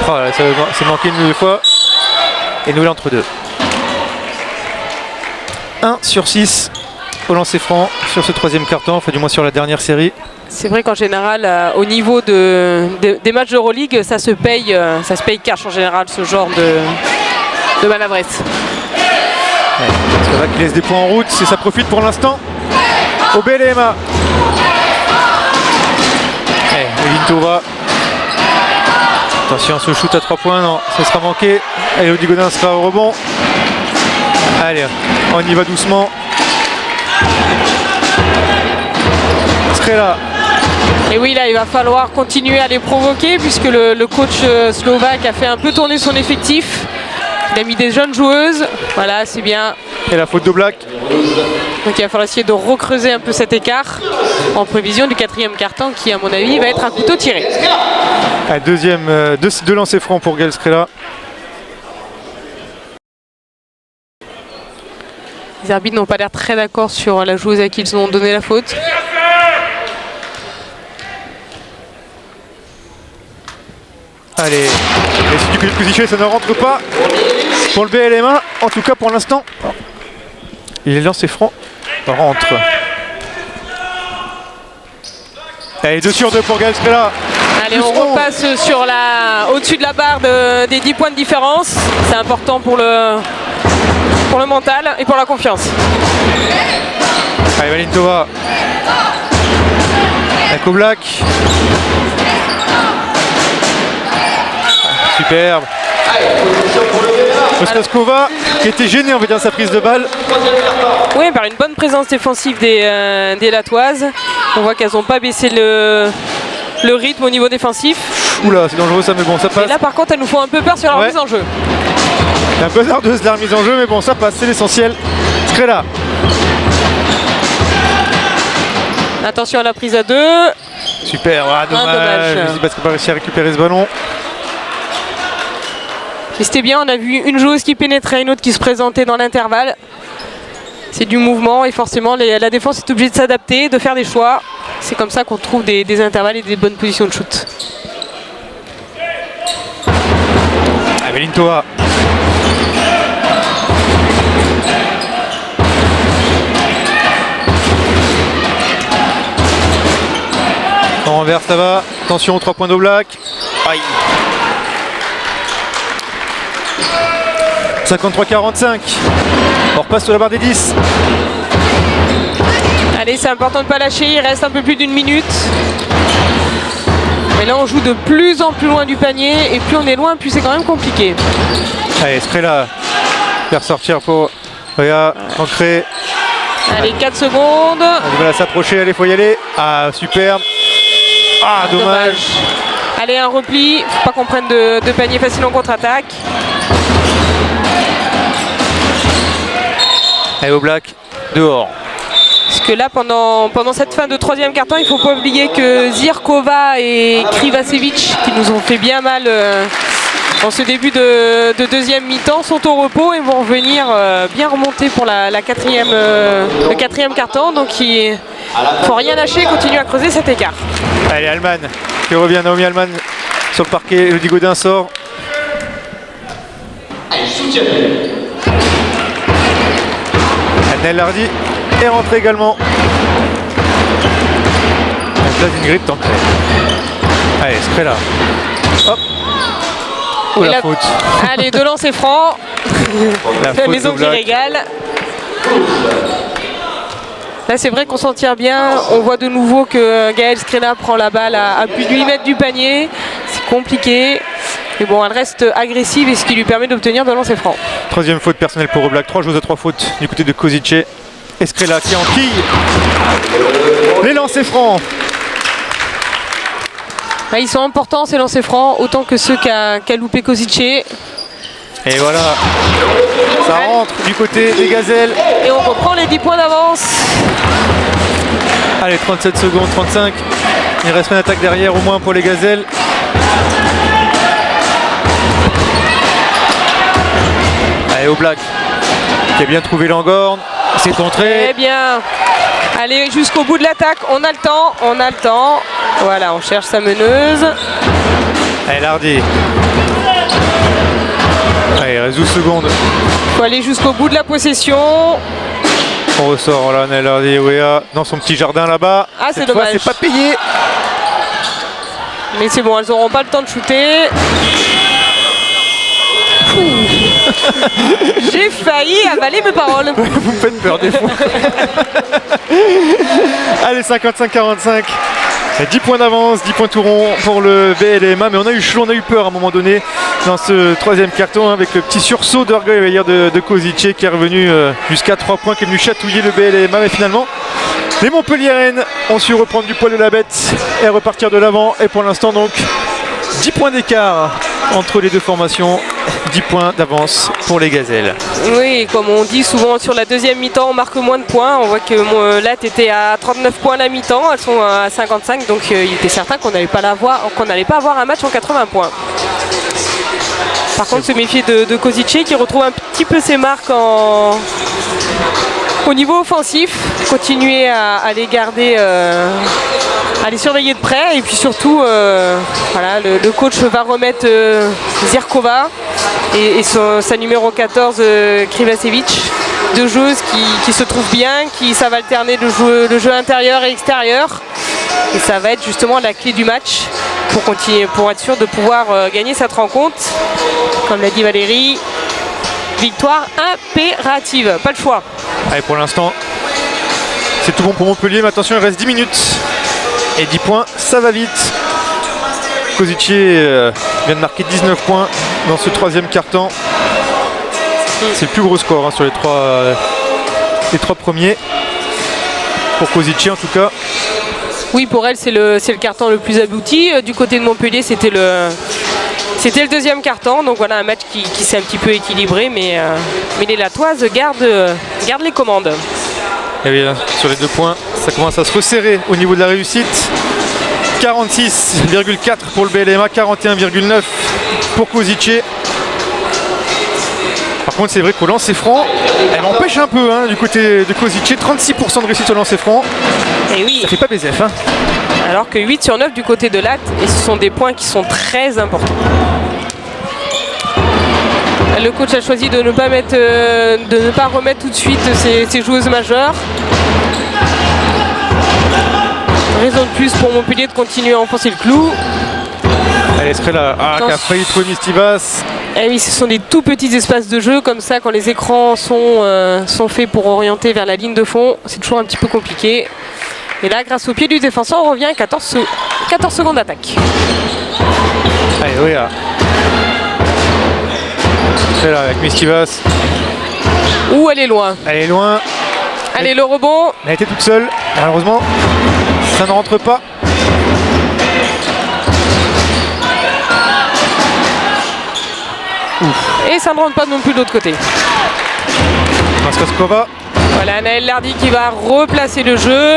Oh là, c'est manqué une nouvelle fois. Et nous l'entre-deux. 1 sur 6 au lancer franc. sur ce troisième carton, enfin du moins sur la dernière série. C'est vrai qu'en général, au niveau des matchs d'Euroleague, ça se paye cash en général, ce genre de maladresse. C'est vrai qu'il laisse des points en route, et ça profite pour l'instant au BLMA. Elintova. Attention à ce shoot à 3 points, non, ça sera manqué. Elodie Godin sera au rebond. Allez, on y va doucement. Skrela. Et oui, là, il va falloir continuer à les provoquer puisque le coach slovaque a fait un peu tourner son effectif. Il a mis des jeunes joueuses. Voilà, c'est bien. Et la faute de Black. Donc il va falloir essayer de recreuser un peu cet écart en prévision du quatrième carton qui, à mon avis, va être un couteau tiré. Allez, deux lancers francs pour Gaël Skrela. Les arbitres n'ont pas l'air très d'accord sur la joueuse à qui ils ont donné la faute. Allez, et si du côté de Koziché, ça ne rentre pas pour le BLMA, en tout cas pour l'instant. Les lancers francs rentrent. Allez, 2 sur 2 pour Gaël Skrela. Allez, on repasse sur au-dessus de la barre des 10 points de différence. C'est important pour le mental et pour la confiance. Allez, Valintova. Eko Black. Superbe. Oskaskova qui était gênée, on va dire, sa prise de balle. Oui, par une bonne présence défensive des Latoises. On voit qu'elles n'ont pas baissé le rythme au niveau défensif. Oula, c'est dangereux ça, mais bon, ça passe. Et là, par contre, elles nous font un peu peur sur la remise en jeu. C'est un peu hasardeuse la remise en jeu, mais bon, ça passe, c'est l'essentiel. Skrela. Attention à la prise à 2. Super, dommage. Je parce qu'on n'a pas réussi à récupérer ce ballon. Mais c'était bien, on a vu une joueuse qui pénétrait, une autre qui se présentait dans l'intervalle. C'est du mouvement et forcément la défense est obligée de s'adapter, de faire des choix. C'est comme ça qu'on trouve des intervalles et des bonnes positions de shoot. Valintova. En renvers, ça va. Attention, 3 points d'Oblak. Aïe. 53-45. On repasse sur la barre des 10. Allez, c'est important de ne pas lâcher. Il reste un peu plus d'1 minute. Mais là, on joue de plus en plus loin du panier. Et plus on est loin, plus c'est quand même compliqué. Allez, Skrela. Faire sortir pour Réa. Ancré. Allez, 4 secondes. On va s'approcher. Allez, faut y aller. Ah, superbe. Ah, dommage. Allez, un repli. Faut pas qu'on prenne de panier facile en contre-attaque. Allez, au Black. Dehors. Parce que là, pendant cette fin de troisième quart-temps, il ne faut pas oublier que Zirkova et Krivacevic, qui nous ont fait bien mal en ce début de deuxième mi-temps, sont au repos et vont venir bien remonter pour le quatrième quart-temps. Donc il ne faut rien lâcher, continuer à creuser cet écart. Allez, Alman qui revient, Naomi Alman sur le parquet, Elodie Godin sort. Allez, soutien. Adnel Lardy est rentré également. La place d'une grippe tentée. Allez, Skrela. Hop. Oh, la faute. Allez, 2 lancers francs. La maison qui Black. régale. Là, c'est vrai qu'on s'en tire bien. On voit de nouveau que Gaël Skrela prend la balle à plus de 8 mètres du panier. C'est compliqué. Mais bon, elle reste agressive et ce qui lui permet d'obtenir 2 lancers francs. Troisième faute personnelle pour Oblak. 3 joueuses à 3 fautes du côté de Kozice. Et Skrela qui enquille. Les lancers francs. Là, ils sont importants ces lancers francs, autant que ceux qu'a loupé Kozice. Et voilà. Ça rentre du côté des Gazelles. Et on reprend les 10 points d'avance. Allez, 37 secondes, 35. Il reste une attaque derrière au moins pour les Gazelles. Allez, Oblak qui a bien trouvé Langorn. C'est contré. Eh bien, allez jusqu'au bout de l'attaque. On a le temps, on a le temps. Voilà, on cherche sa meneuse. Allez, Lardy. Allez, il reste 12 secondes. Il faut aller jusqu'au bout de la possession. On ressort là, Nella Wea dans son petit jardin là-bas. Ah, c'est Cette fois, dommage. c'est pas payé. Mais c'est bon, elles n'auront pas le temps de shooter. J'ai failli avaler mes paroles. Vous me faites peur des fois. Allez, 55-45. 10 points d'avance, 10 points tout rond pour le BLMA, mais on a eu chaud, on a eu peur à un moment donné dans ce troisième carton avec le petit sursaut d'orgueil de Kozice qui est revenu jusqu'à 3 points, qui est venu chatouiller le BLMA, mais finalement les Montpelliéraines ont su reprendre du poil de la bête et repartir de l'avant, et pour l'instant donc 10 points d'écart entre les deux formations, 10 points d'avance pour les Gazelles. Oui, comme on dit souvent sur la deuxième mi-temps, on marque moins de points. On voit que Latte était à 39 points à la mi-temps, elles sont à 55, donc il était certain qu'on n'allait pas avoir un match en 80 points. Par contre, se méfier de Kozice qui retrouve un petit peu ses marques au niveau offensif, continuer à les garder, à les surveiller de près, et puis surtout voilà, le coach va remettre Zirkova et sa numéro 14 Krivacevic, deux joueuses qui se trouvent bien, qui savent alterner le jeu intérieur et extérieur, et ça va être justement la clé du match pour continuer, pour être sûr de pouvoir gagner cette rencontre. Comme l'a dit Valérie, victoire impérative, pas le choix. Allez, pour l'instant, c'est tout bon pour Montpellier, mais attention, il reste 10 minutes. Et 10 points, ça va vite. Kozice vient de marquer 19 points dans ce troisième quart-temps. C'est le plus gros score hein, sur les trois premiers. Pour Kozice en tout cas. Oui, pour elle, c'est le quart-temps le plus abouti. Du côté de Montpellier, c'était le deuxième quart-temps. Donc voilà, un match qui s'est un petit peu équilibré, mais les Latoises gardent les commandes. Et bien, sur les 2 points, ça commence à se resserrer au niveau de la réussite. 46,4 pour le BLMA, 41,9 pour Kozice. Par contre, c'est vrai qu'au lancer franc, elle empêche un peu hein, du côté de Kozice. 36% de réussite au lancer franc. Et oui. Ça fait pas BZF. Hein. Alors que 8 sur 9 du côté de Latte, et ce sont des points qui sont très importants. Le coach a choisi de ne pas remettre tout de suite ses joueuses majeures. Raison de plus pour Montpellier de continuer à enfoncer le clou. Elle est là, qui a failli trouver Mistivas. Eh oui, ce sont des tout petits espaces de jeu comme ça, quand les écrans sont faits pour orienter vers la ligne de fond, c'est toujours un petit peu compliqué. Et là, grâce au pied du défenseur, on revient à 14 secondes d'attaque. Allez, oui, là. C'est là avec Mistivas. Ouh, elle est loin. Elle est loin. Allez, le rebond. Elle était toute seule. Malheureusement, ça ne rentre pas. Ouf. Et ça ne rentre pas non plus de l'autre côté. Maskaskova. Voilà, Naël Lardy qui va replacer le jeu.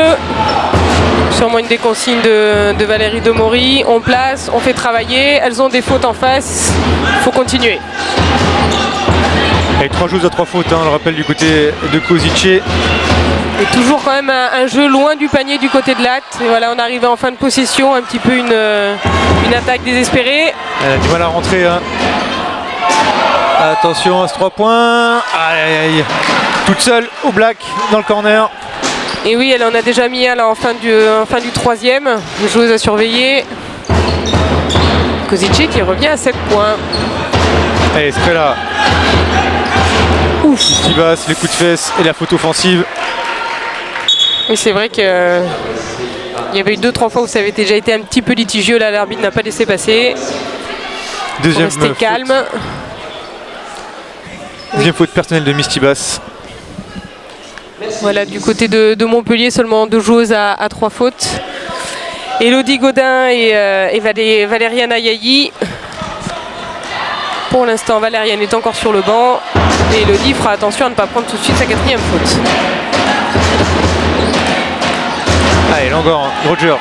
Sûrement une des consignes de Valérie Demory. On place, on fait travailler. Elles ont des fautes en face. Il faut continuer. Avec 3 joueuses à 3 fautes, hein, on le rappelle du côté de Kozice. Et toujours quand même un jeu loin du panier du côté de Latte. Et voilà, on arrive en fin de possession, un petit peu une attaque désespérée. Elle a du mal à rentrer. Hein. Attention à ce 3 points. Aïe aïe aïe. Toute seule au black dans le corner. Et oui, elle en a déjà mis un là en fin du troisième. Une joueuse à surveiller. Kozice qui revient à 7 points. Allez, c'est là. Ouf, Stivas, les coups de fesses et la faute offensive. Oui, c'est vrai que il y avait eu 2-3 fois où ça avait déjà été un petit peu litigieux. Là, l'arbitre n'a pas laissé passer. Deuxième faute. Calme. Deuxième faute personnelle de Mistibas. Voilà, du côté de Montpellier, seulement 2 joueuses à 3 fautes. Elodie Godin et Valériane Ayayi. Pour l'instant, Valériane est encore sur le banc. Et Elodie fera attention à ne pas prendre tout de suite sa 4e faute. Allez, Langor, Rogers.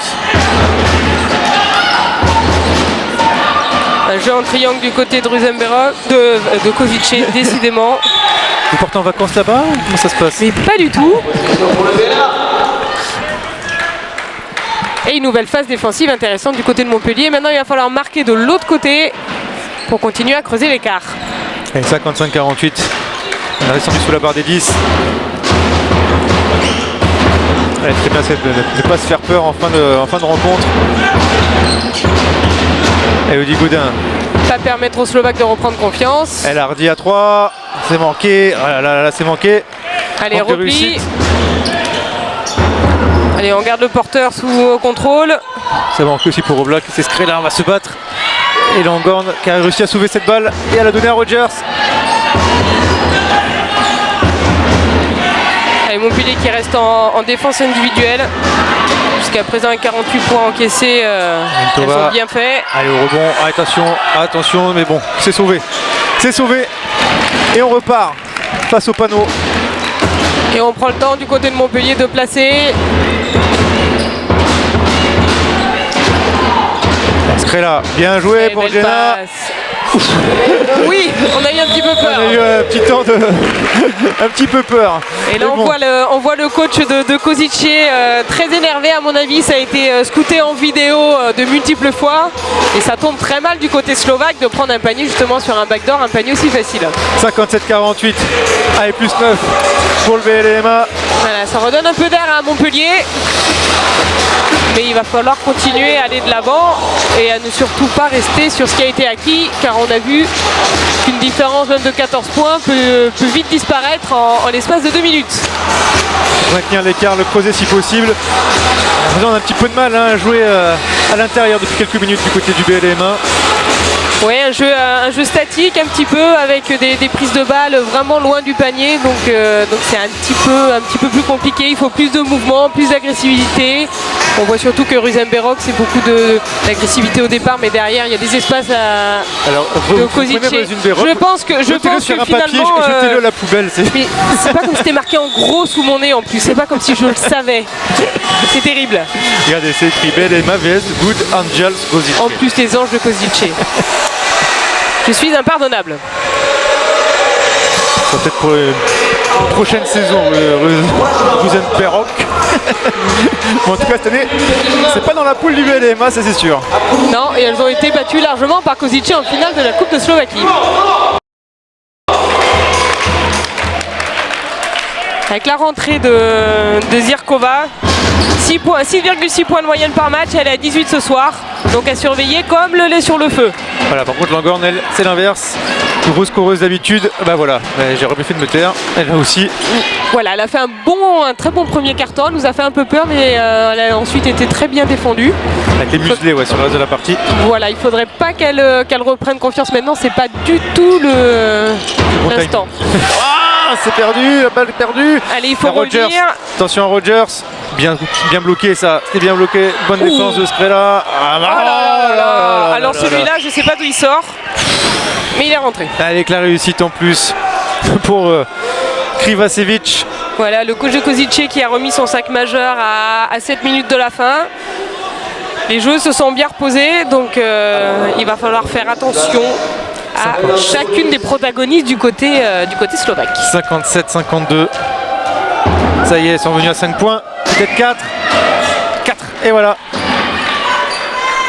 Un jeu en triangle du côté de Ruzenberg, de Kozice, décidément. Vous partez en vacances là-bas ou comment ça se passe? Mais pas du tout. Et une nouvelle phase défensive intéressante du côté de Montpellier. Maintenant, il va falloir marquer de l'autre côté pour continuer à creuser l'écart. Et 55-48. On a descendu sous la barre des 10. Ouais, c'est bien de ne pas se faire peur en fin de rencontre. Elodie Gaudin. Pas permettre aux Slovaques de reprendre confiance. Elle a redit à 3. C'est manqué. Ah là, c'est manqué. Allez, Manque de repli. réussite. Allez, on garde le porteur sous contrôle. Ça manque aussi pour Oblak. C'est Skrela, on va se battre. Et Langorn qui a réussi à sauver cette balle et à la donner à Rogers. Allez, Montpellier qui reste en défense individuelle. Jusqu'à présent, avec 48 points encaissés, elles ont bien fait. Allez, au rebond, attention, mais bon, c'est sauvé. C'est sauvé. Et on repart face au panneau. Et on prend le temps du côté de Montpellier de placer. Skrela, bien joué pour Belle Jenna. passe. Oui, on a eu un petit peu peur. On a eu un petit temps de... un petit peu peur. Et là, Mais on voit le coach de Kozice très énervé, à mon avis. Ça a été scouté en vidéo de multiples fois. Et ça tombe très mal du côté slovaque de prendre un panier justement sur un backdoor, un panier aussi facile. 57-48. Allez, plus 9 pour le BLMA. Voilà, ça redonne un peu d'air à Montpellier. Mais il va falloir continuer à aller de l'avant et à ne surtout pas rester sur ce qui a été acquis, car on a vu qu'une différence même de 14 points peut vite disparaître en l'espace de 2 minutes. Maintenir l'écart, le creuser si possible. On a un petit peu de mal à jouer à l'intérieur depuis quelques minutes du côté du BLMA. Oui, un jeu statique un petit peu avec des prises de balles vraiment loin du panier, donc c'est un petit peu plus compliqué. Il faut plus de mouvement, plus d'agressivité. On voit surtout que Ruzenberok, c'est beaucoup d'agressivité au départ, mais derrière il y a des espaces de Kozice. Je pense que sur un papier, finalement, jetez-le à la poubelle. mais c'est pas comme si c'était marqué en gros sous mon nez en plus. C'est pas comme si je le savais. C'est terrible. Regardez, c'est écrit BLMA vs Good Angels Kozice. En plus les anges de Kozice. Je suis impardonnable. Ça peut-être pour une prochaine saison, Ruzenberok. Bon, en tout cas, cette année, c'est pas dans la poule du BLMA, ça c'est sûr. Non, et elles ont été battues largement par Kozice en finale de la Coupe de Slovaquie. Avec la rentrée de Zirkova, 6,6 points de moyenne par match, elle est à 18 ce soir. Donc à surveiller comme le lait sur le feu. Voilà, par contre Langorn, elle, c'est l'inverse. Grosse coureuse d'habitude. Bah voilà, j'ai bien fait de me taire. Elle a aussi. Voilà, elle a fait un très bon premier carton. Elle nous a fait un peu peur, mais elle a ensuite été très bien défendue. Elle a été muselée sur le reste de la partie. Voilà, il faudrait pas qu'elle reprenne confiance maintenant. C'est pas du tout l'instant. Ah, c'est perdu, la balle est perdue. Allez, il faut revenir. Attention à Rogers. Bien bloqué ça, c'était bien bloqué. Bonne défense de Skrela. Alors celui-là, je sais pas d'où il sort, mais il est rentré. Avec la réussite en plus pour Krivacevic. Voilà, le coach de Kozice qui a remis son sac majeur à 7 minutes de la fin. Les joueuses se sont bien reposées, donc il va falloir faire attention à chacune des protagonistes du côté slovaque. 57-52. Ça y est, elles sont revenus à 5 points. Peut-être 4. 4. Et voilà.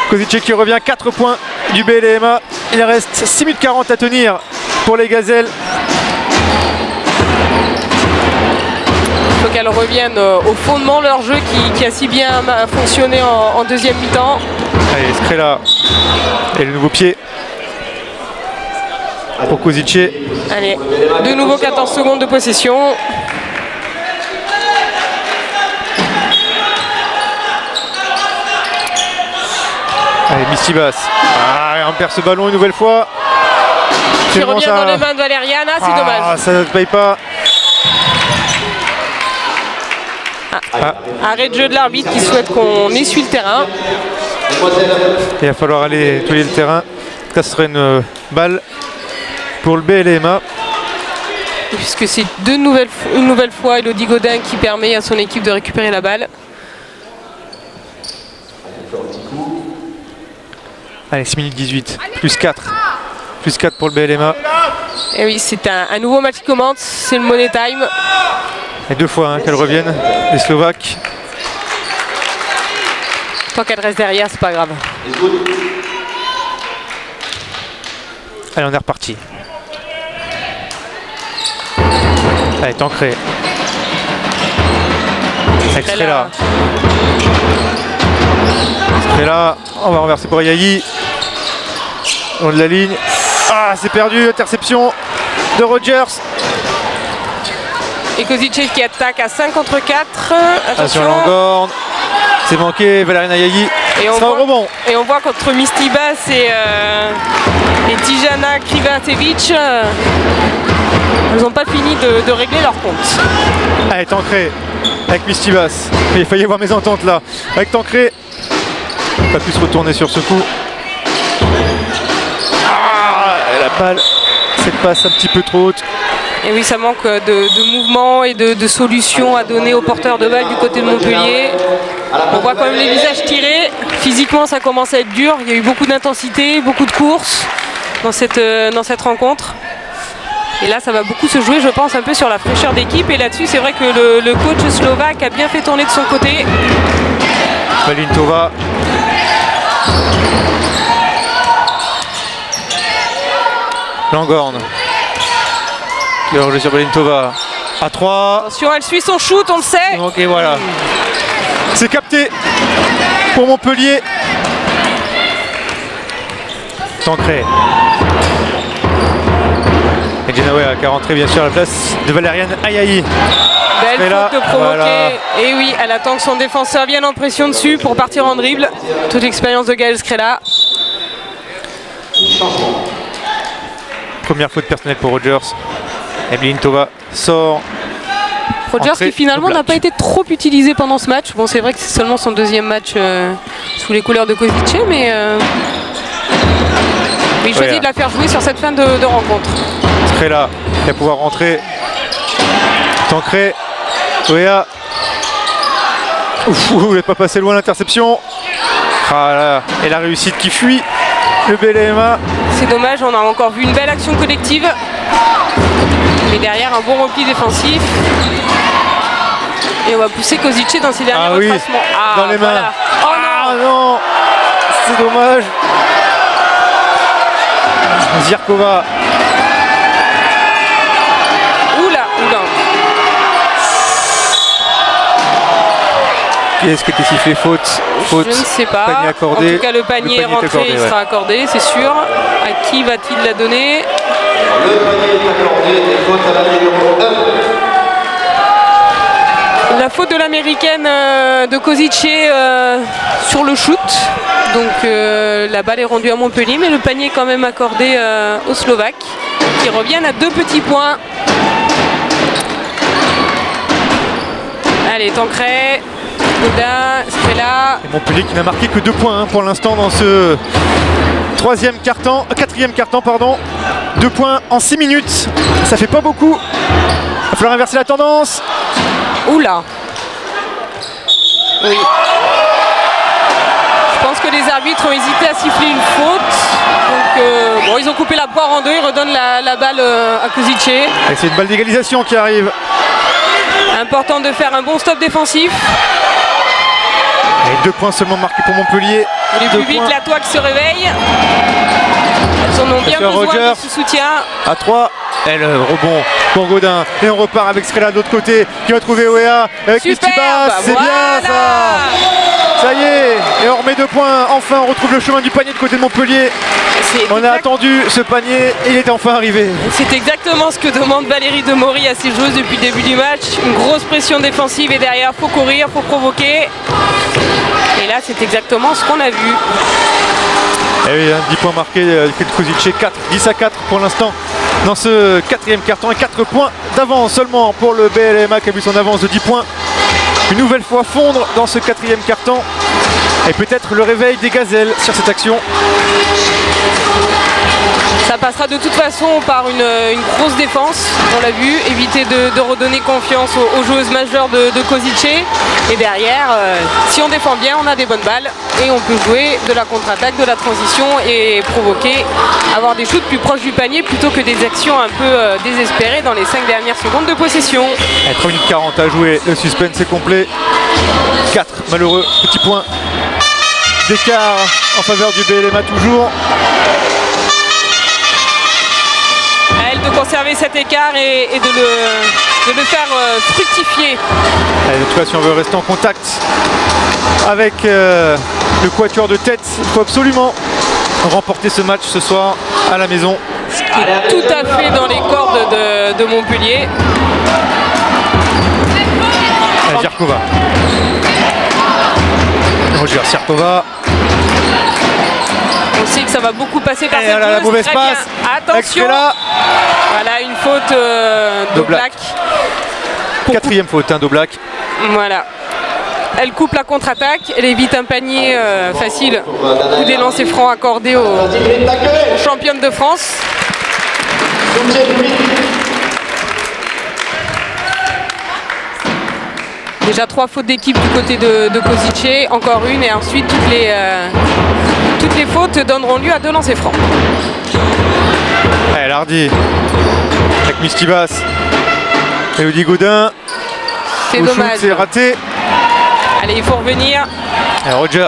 Kozice qui revient, 4 points du BLMA. Il reste 6 minutes 40 à tenir pour les Gazelles. Il faut qu'elles reviennent au fondement de leur jeu qui a si bien fonctionné en deuxième mi-temps. Allez, Skrela. Et le nouveau pied pour Kozice. Allez, de nouveau 14 secondes de possession. Allez, Missibas. On perd ce ballon une nouvelle fois. Qui revient dans les mains de Valeriana, c'est dommage. Ça ne paye pas. Arrêt de jeu de l'arbitre qui souhaite qu'on essuie le terrain. Il va falloir aller nettoyer le terrain. Ça serait une balle pour le BLMA. Puisque c'est une nouvelle fois Elodie Gaudin qui permet à son équipe de récupérer la balle. Allez, 6 minutes 18, plus 4. Plus 4 pour le BLMA. Et oui, c'est un nouveau match qui commence, c'est le Money Time. Et 2 fois qu'elles reviennent, les Slovaques. Tant qu'elle reste derrière, c'est pas grave. Allez, on est reparti. Allez, Tancré. Strela. Strela, on va renverser pour Yayi. On de la ligne. Ah, c'est perdu, interception de Rogers. Et Kozice qui attaque à 5 contre 4. Attention Attention. Langorn. C'est manqué, Valeriana Yayi. Et on, sera au voit, rebond. et on voit contre Mistibas et Tijana Krivacevic, ils n'ont pas fini de régler leur compte. Allez, Tancré avec Mistibas. Il a failli y avoir mes ententes là. Avec Tancré. Pas pu se retourner sur ce coup. Ah, la balle. Cette passe un petit peu trop haute. Et oui, ça manque de mouvement et de solutions à donner aux porteurs de balles du côté de Montpellier. On voit quand même les visages tirés. Physiquement, ça commence à être dur. Il y a eu beaucoup d'intensité, beaucoup de courses dans cette rencontre. Et là, ça va beaucoup se jouer, je pense, un peu sur la fraîcheur d'équipe. Et là-dessus, c'est vrai que le coach slovaque a bien fait tourner de son côté. Valintova. Langorn. Qui va rejouer sur Valintova. À 3. Attention, elle suit son shoot, on le sait. Donc et voilà. C'est capté pour Montpellier. Tancré. Et Genawe qui a rentré bien sûr à la place de Valeriane Ayayi. Belle Strela, faute de provoquer. voilà. Et oui, elle attend que son défenseur vienne en pression dessus pour partir en dribble. Toute l'expérience de Gaël Strela. Première faute personnelle pour Rogers. Emeline Tova sort. Rogers Entrée qui finalement de n'a pas été trop utilisé pendant ce match. Bon, c'est vrai que c'est seulement son deuxième match sous les couleurs de Kozice, mais il choisit de la faire jouer sur cette fin de rencontre. Strela qui va pouvoir rentrer. Tancré. Oea. Ouf, il n'est pas passé loin l'interception. Ah là, et la réussite qui fuit. Le BLMA. C'est dommage, on a encore vu une belle action collective. Mais derrière, un bon repli défensif. Et on va pousser Kozice dans ses derniers retracements. Ah, dans les mains. Voilà. Oh non, Ah non, c'est dommage. Zirkova. Oula. Est-ce que tu sifflé faute? Je ne sais pas. Panier accordé. En tout cas, le panier est rentré, accordé, il sera accordé, c'est sûr. À qui va-t-il la donner? Le panier est accordé et faute à la numéro 1. La faute de l'américaine de Kozice sur le shoot. Donc la balle est rendue à Montpellier, mais le panier est quand même accordé aux Slovaques qui reviennent à 2 petits points. Allez, Tancré, Goda, Strela. Et Montpellier qui n'a marqué que 2 points pour l'instant dans ce quatrième carton, pardon. 2 points en 6 minutes. Ça fait pas beaucoup. Il va falloir inverser la tendance. Oula. Oui. Je pense que les arbitres ont hésité à siffler une faute. Donc bon, ils ont coupé la poire en deux, ils redonnent la balle à Kozice. Et c'est une balle d'égalisation qui arrive. Important de faire un bon stop défensif. Et 2 points seulement marqués pour Montpellier. Et le 2 public, points la toile qui se réveille. Elles en ont bien Attention, besoin Rogers. de ce soutien. à 3. Et le rebond pour Godin. Et on repart avec Strela de l'autre côté qui va trouver Oea avec Superbe, Mistibas. C'est voilà. bien ça. Ça y est. Et on remet 2 points. Enfin, on retrouve le chemin du panier de côté de Montpellier. On a attendu ce panier et il est enfin arrivé. C'est exactement ce que demande Valérie Demory à ses joueuses depuis le début du match. Une grosse pression défensive et derrière, faut courir, faut provoquer. Et là, c'est exactement ce qu'on a vu. Et oui, 10 points marqués du Kozice, 10 à 4 pour l'instant dans ce quatrième carton et 4 points d'avance seulement pour le BLMA qui a vu son avance de 10 points une nouvelle fois fondre dans ce quatrième carton et peut-être le réveil des gazelles sur cette action. Ça passera de toute façon par une grosse défense, on l'a vu, éviter de redonner confiance aux joueuses majeures de Kozice. Et derrière, si on défend bien, on a des bonnes balles et on peut jouer de la contre-attaque, de la transition et provoquer, avoir des shoots plus proches du panier plutôt que des actions un peu désespérées dans les 5 dernières secondes de possession. 3 minutes 40 à jouer, le suspense est complet. 4 malheureux petits points d'écart en faveur du BLMA toujours. Elle de conserver cet écart et de le faire fructifier. Allez, en tout cas, si on veut rester en contact avec le quatuor de tête, il faut absolument remporter ce match ce soir à la maison. Ce qui est tout à fait dans les cordes de Montpellier. Zirkova. Roger Zirkova. On sait que ça va beaucoup passer par Et cette voilà, la joueuse. mauvaise Très passe. bien. Attention. Là. Voilà une faute d'Oblak. Quatrième faute d'Oblak. Voilà. Elle coupe la contre-attaque, elle évite un panier facile ou des lancers francs accordés aux championnes de France. Déjà 3 fautes d'équipe du côté de Kozice, encore une et ensuite toutes les fautes donneront lieu à 2 lancers francs. Allez, Lardy avec Misty Bass. Elodie Gaudin. C'est dommage. C'est raté. Allez, il faut revenir. Et Rogers.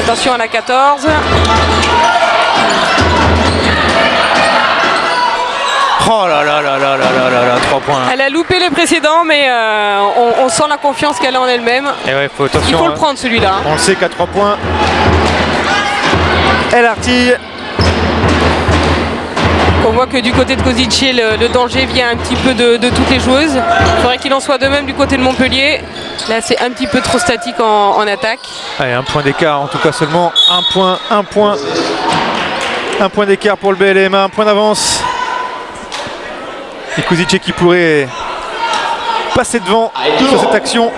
Attention à la 14. Oh là là là là là là là là, 3 points. Elle a loupé les précédents, mais on sent la confiance qu'elle a en elle-même. Et ouais, faut attention. Il faut le prendre celui-là. On le sait qu'à 3 points, elle artille. On voit que du côté de Kozice, le danger vient un petit peu de toutes les joueuses. Il faudrait qu'il en soit de même du côté de Montpellier. Là, c'est un petit peu trop statique en attaque. Allez, 1 point d'écart, en tout cas seulement 1 point, 1 point. 1 point d'écart pour le BLMA, 1 point d'avance. Et Kozice qui pourrait passer devant sur cette action.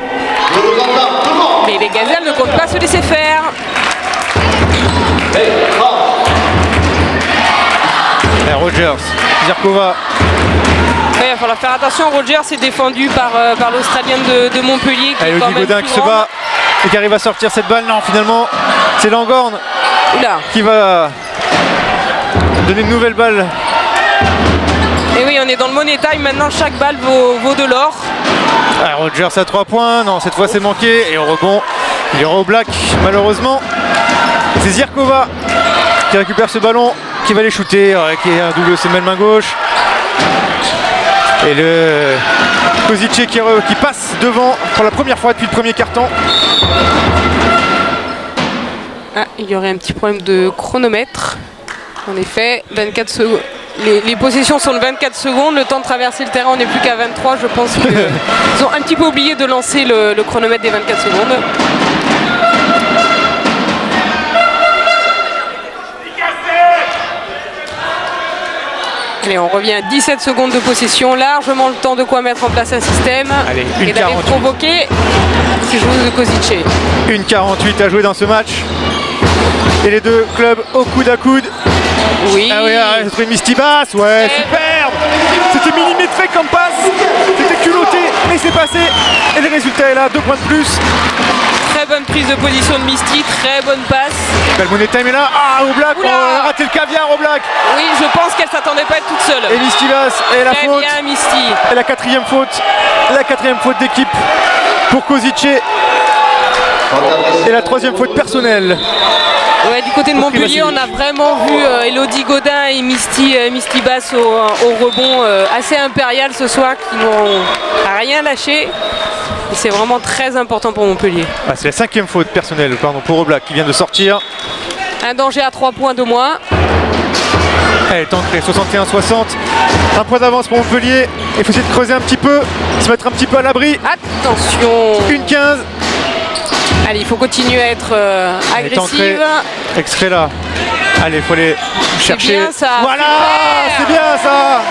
Mais les gazelles ne comptent pas se laisser faire. Et Rogers, Zirkova. Il va falloir faire attention. Rogers est défendu par l'Australienne de Montpellier. Qui est quand Elodie même Gaudin plus qui se grande. bat et qui arrive à sortir cette balle. Non, finalement, c'est Langorn Oula. qui va donner une nouvelle balle. Et oui, on est dans le money time. Maintenant, chaque balle vaut de l'or. Ah, Rogers à 3 points. Non, cette fois c'est manqué. Et au rebond, il y aura au black, malheureusement. C'est Zirkova qui récupère ce ballon, qui va les shooter, qui est un double semelle main gauche. Et le Kozice qui passe devant pour la première fois depuis le premier quart-temps. Ah, il y aurait un petit problème de chronomètre. En effet, 24 secondes. Les possessions sont de 24 secondes. Le temps de traverser le terrain, on n'est plus qu'à 23. Je pense qu'ils ont un petit peu oublié de lancer le chronomètre des 24 secondes. Allez, on revient à 17 secondes de possession, largement le temps de quoi mettre en place un système. Allez, et d'aller 1:48. provoquer ces joueuses de Kozice. 1:48 à jouer dans ce match. Et les deux clubs au coude à coude. Oui. Ah oui, j'ai trouvé Misty Bass, ouais, superbe. C'était millimétré comme passe. C'était culotté, mais c'est passé. Et le résultat est là, 2 points de plus. Très bonne prise de position de Misty, très bonne passe. Le money time est là. Ah, Oblak, Oula. elle a raté le caviar, Oblak. Oui, je pense qu'elle s'attendait pas à être toute seule. Et Misty Bass, et la Très faute. bien, Misty. Et la quatrième faute. La quatrième faute d'équipe pour Kozice. Et la troisième faute personnelle. Ouais, du côté de Montpellier, on a vraiment vu Elodie Gaudin et Misty Bass au rebond assez impérial ce soir, qui n'ont rien lâché. Et c'est vraiment très important pour Montpellier. Ah, c'est la cinquième faute personnelle pour Oblak qui vient de sortir. Un danger à 3 points de moins. Elle est entrée 61-60. 1 point d'avance pour Montpellier. Il faut essayer de creuser un petit peu, se mettre un petit peu à l'abri. Attention. 1-15. Allez, il faut continuer à être Elle est entrée. agressive. Extrait là. Allez, il faut aller chercher. bien ça, Voilà, super. c'est bien ça.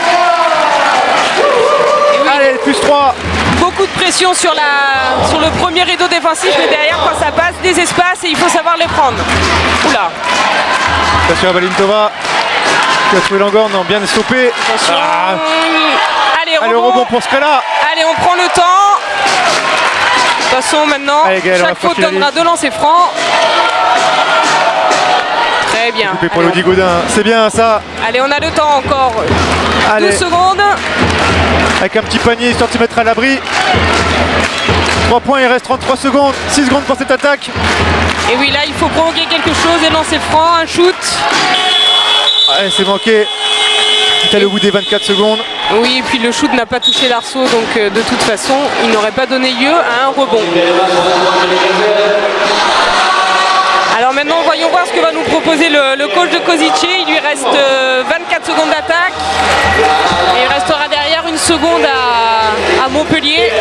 Et oui, Allez, plus 3. beaucoup de pression sur le premier rideau défensif, mais derrière, quand ça passe, des espaces et il faut savoir les prendre. Oula. Attention à Valintova qui a trouvé Langorn, non, bien stoppé. Attention. Ah. Allez, Allez, au rebond pour Skrella. Allez, on prend le temps. De toute façon, maintenant, Allez, Gaël, on va chaque faute franchir la donnera 2 lancers francs. Très bien. Coupé pour Allez, Elodie Gaudin. C'est bien ça. allez, on a le temps encore. Allez. 12 secondes. Avec un petit panier histoire de se mettre à l'abri. 3 points, il reste 33 secondes. 6 secondes pour cette attaque. Et oui, là, il faut provoquer quelque chose et lancer franc, un shoot. Allez, c'est manqué. Tel au bout des 24 secondes. Oui, et puis le shoot n'a pas touché l'arceau, donc de toute façon, il n'aurait pas donné lieu à un rebond. Alors maintenant, voyons voir ce que va nous proposer le coach de Kozice. Il lui reste 24 secondes d'attaque. Et il restera derrière une seconde à Montpellier.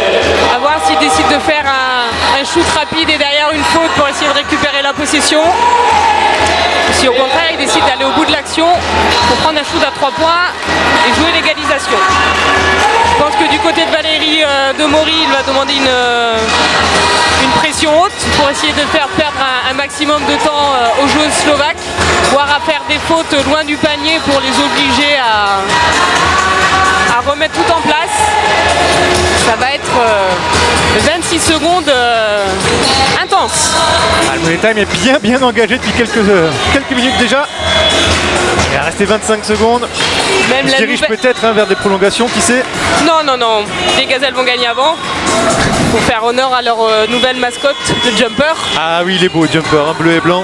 À voir s'il décide de faire un shoot rapide et derrière une faute pour essayer de récupérer la possession. Si au contraire il décide d'aller au bout de l'action pour prendre un shoot à 3 points et jouer l'égalisation. Je pense que du côté de Valérie Demory, il va demander une pression haute pour essayer de faire perdre un maximum de temps aux joueuses slovaques, voire à faire des fautes loin du panier pour les obliger à remettre tout en place. Ça va être 26 secondes intenses. Le Money Time est bien engagé depuis quelques minutes déjà. Il va rester 25 secondes. Même on se dirige peut-être vers des prolongations, qui sait. Non. Les Gazelles vont gagner avant pour faire honneur à leur nouvelle mascotte, le Jumper. Ah oui, il est beau, Jumper, hein, bleu et blanc.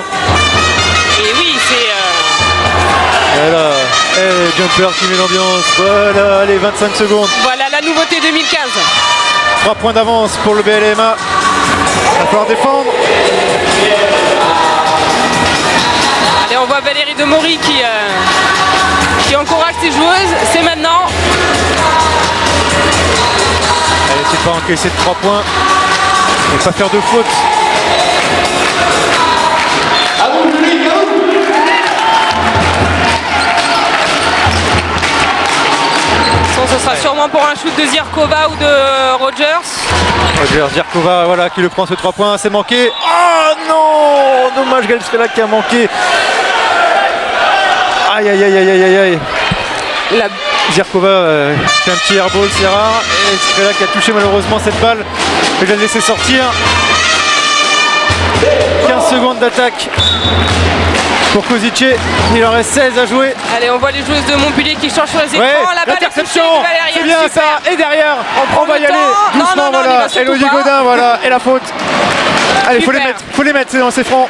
Et oui, c'est... Voilà, Jumper qui met l'ambiance. Voilà, allez, 25 secondes. Voilà la nouveauté 2015. 3 points d'avance pour le BLMA. Il va falloir défendre. Allez, on voit Valérie Demory qui encourage ses joueuses. C'est maintenant. Allez, c'est pas encaisser de 3 points. Et pas faire de faute. Ce sera sûrement pour un shoot de Zirkova ou de Rogers. Zirkova, voilà, qui le prend ce 3 points, c'est manqué. Oh non, dommage, Galstrela qui a manqué. Aïe. Zirkova fait un petit airball, c'est rare. Et Strela qui a touché malheureusement cette balle. Il va le laisser sortir. 15 secondes d'attaque pour Kozice. Il en reste 16 à jouer. Allez, on voit les joueuses de Montpellier qui changent sur les écrans. Ouais, la balle est touchée, c'est bien super. ça. Et derrière, on va y aller doucement. Non, voilà. Elodie Godin, voilà. Et la faute. Allez, faut les mettre, c'est dans ses fronts.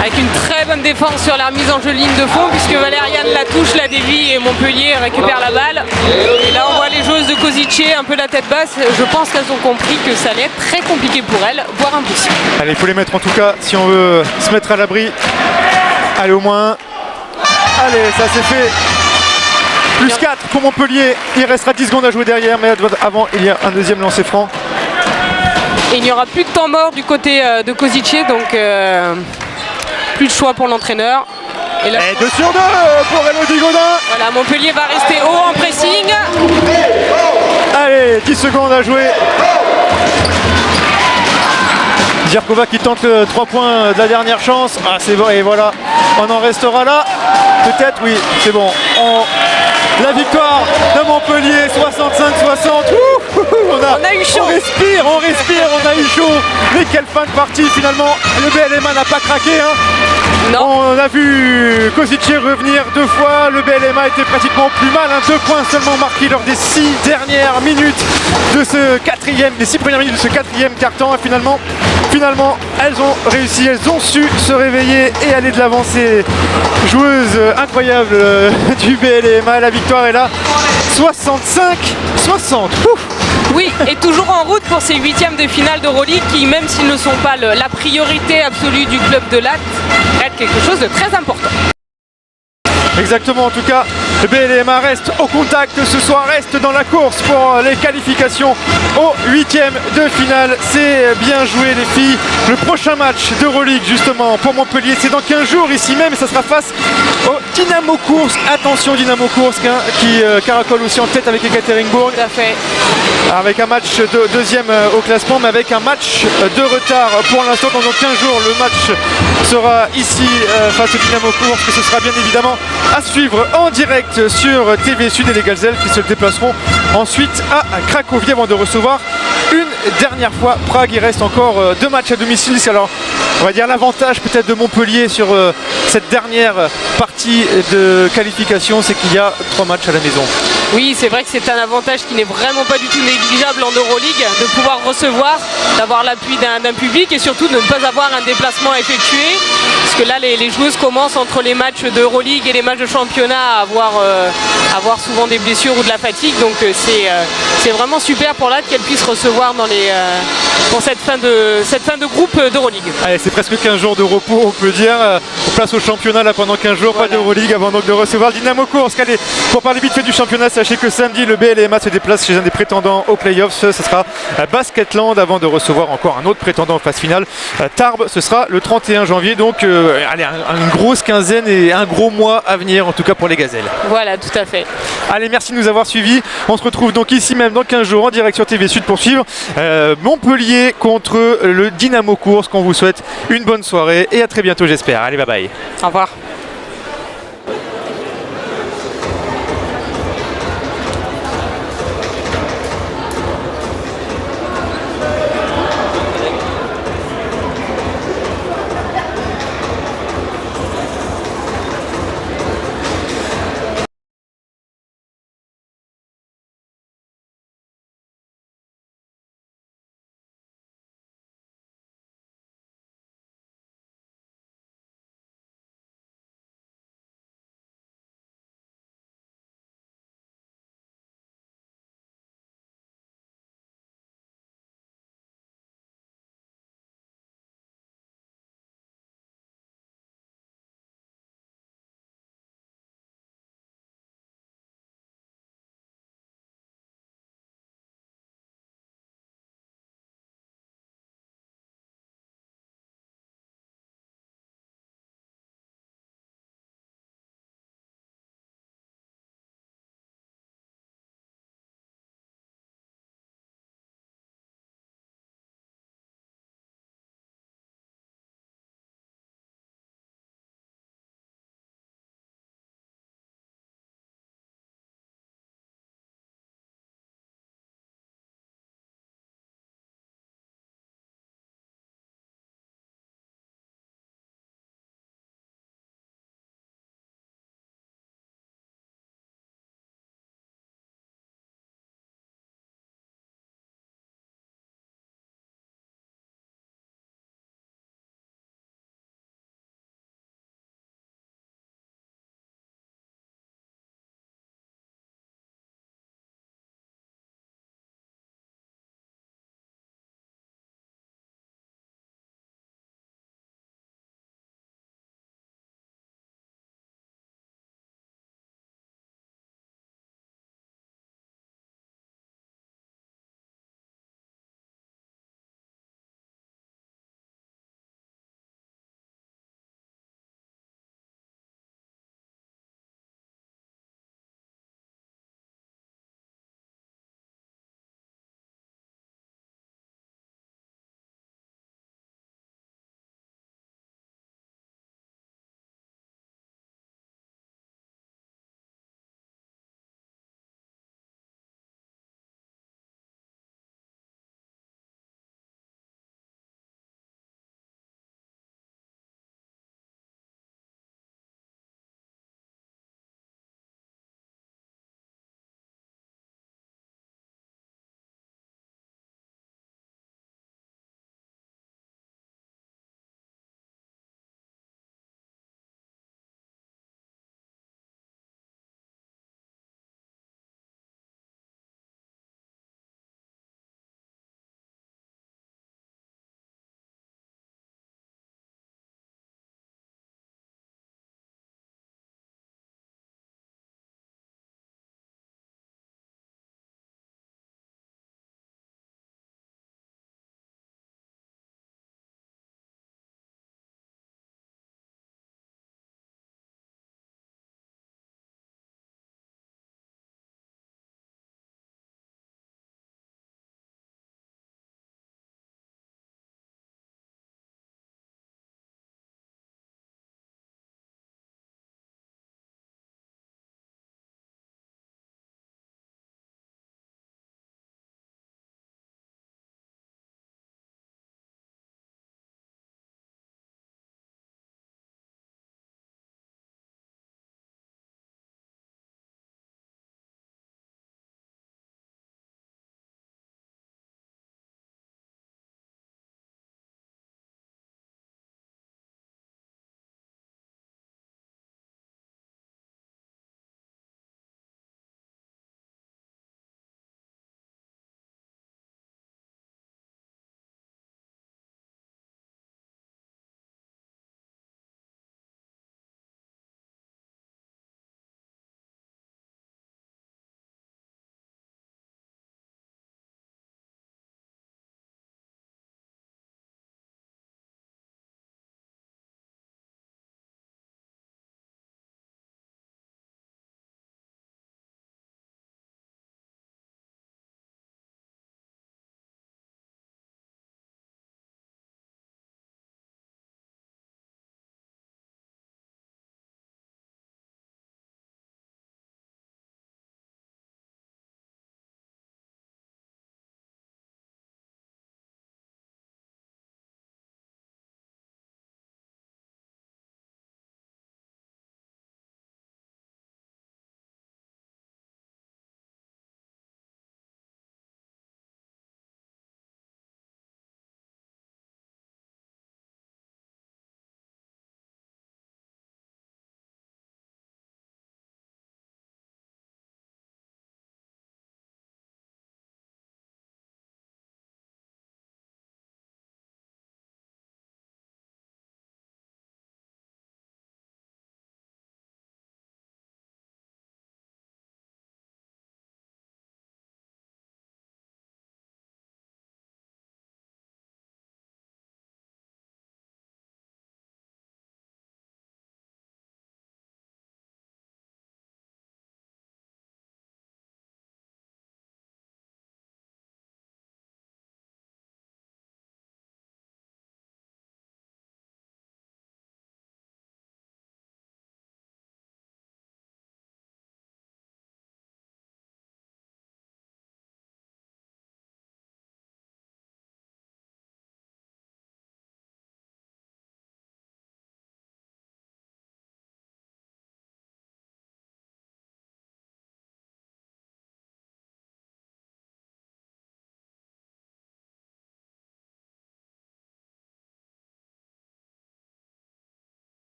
Avec une très bonne défense sur la remise en jeu ligne de fond, puisque Valériane la touche, la dévie et Montpellier récupère la balle. Et là on voit les joueuses de Kozice un peu la tête basse. Je pense qu'elles ont compris que ça allait être très compliqué pour elles, voire impossible. Allez, il faut les mettre en tout cas si on veut se mettre à l'abri. Allez, au moins. Allez, ça c'est fait. Plus 4 pour Montpellier. Il restera 10 secondes à jouer derrière, mais avant il y a un deuxième lancer franc. Et il n'y aura plus de temps mort du côté de Kozice, donc plus de choix pour l'entraîneur. Et 2 sur 2 pour Elodie Godin. Voilà, Montpellier va rester haut en pressing. Allez, 10 secondes à jouer. Zirkova qui tente le 3 points de la dernière chance. Ah, c'est bon, et voilà, on en restera là. Peut-être, oui, c'est bon. La victoire de Montpellier, 65-60. On a eu chaud. On respire, on a eu chaud. Mais quelle fin de partie finalement. Le BLMA n'a pas craqué. Hein. Non. On a vu Kozice revenir 2 fois. Le BLMA était pratiquement plus mal. 2 points seulement marqués lors des 6 dernières minutes de ce quatrième, les 6 premières minutes de ce quatrième quart-temps. Et finalement, elles ont réussi, elles ont su se réveiller et aller de l'avant. Ces joueuses incroyables du BLMA. La victoire est là, 65-60. Oui, et toujours en route pour ces 8e de finale d'Euroleague qui, même s'ils ne sont pas la priorité absolue du club de Latte, reste quelque chose de très important. Exactement, en tout cas, le BLMA reste au contact ce soir, reste dans la course pour les qualifications au 8e de finale. C'est bien joué les filles. Le prochain match d'Euroleague justement pour Montpellier, c'est dans 15 jours ici même, et ça sera face au Dynamo Koursk. Attention, Dynamo Koursk hein, qui caracole aussi en tête avec Ekaterinbourg. Tout à fait. Avec un match de deuxième au classement, mais avec un match de retard pour l'instant. Dans 15 jours, le match sera ici face au Dynamo Koursk, et ce sera bien évidemment à suivre en direct sur TV Sud, et les Gazelles qui se déplaceront ensuite à Cracovie avant de recevoir une dernière fois Prague. Il reste encore 2 matchs à domicile. Alors on va dire l'avantage peut-être de Montpellier sur cette dernière partie de qualification, c'est qu'il y a 3 matchs à la maison. Oui, c'est vrai que c'est un avantage qui n'est vraiment pas du tout négligeable en Euroleague, de pouvoir recevoir, d'avoir l'appui d'un public et surtout de ne pas avoir un déplacement à effectuer. Ce puisque là les joueuses commencent entre les matchs d'Euroleague et les matchs de championnat à avoir souvent des blessures ou de la fatigue, donc c'est vraiment super pour l'AD qu'elle puisse recevoir pour cette fin de groupe d'Euroleague. Allez, c'est presque 15 jours de repos, on peut dire. On place au championnat là pendant 15 jours, Voilà. pas d'Euroleague avant donc de recevoir le Dynamo Kursk. Allez, pour parler vite fait du championnat, sachez que samedi le BLMA se déplace chez un des prétendants aux playoffs. Ce sera Basketland avant de recevoir encore un autre prétendant en phase finale, Tarbes. Ce sera le 31 janvier, donc allez, une grosse quinzaine et un gros mois à venir en tout cas pour les Gazelles. Voilà, tout à fait. Allez, merci de nous avoir suivis. On se retrouve donc ici même dans 15 jours en direct sur TV Sud pour suivre Montpellier contre le Dynamo Kursk. On vous souhaite une bonne soirée et à très bientôt j'espère. Allez, bye bye. Au revoir.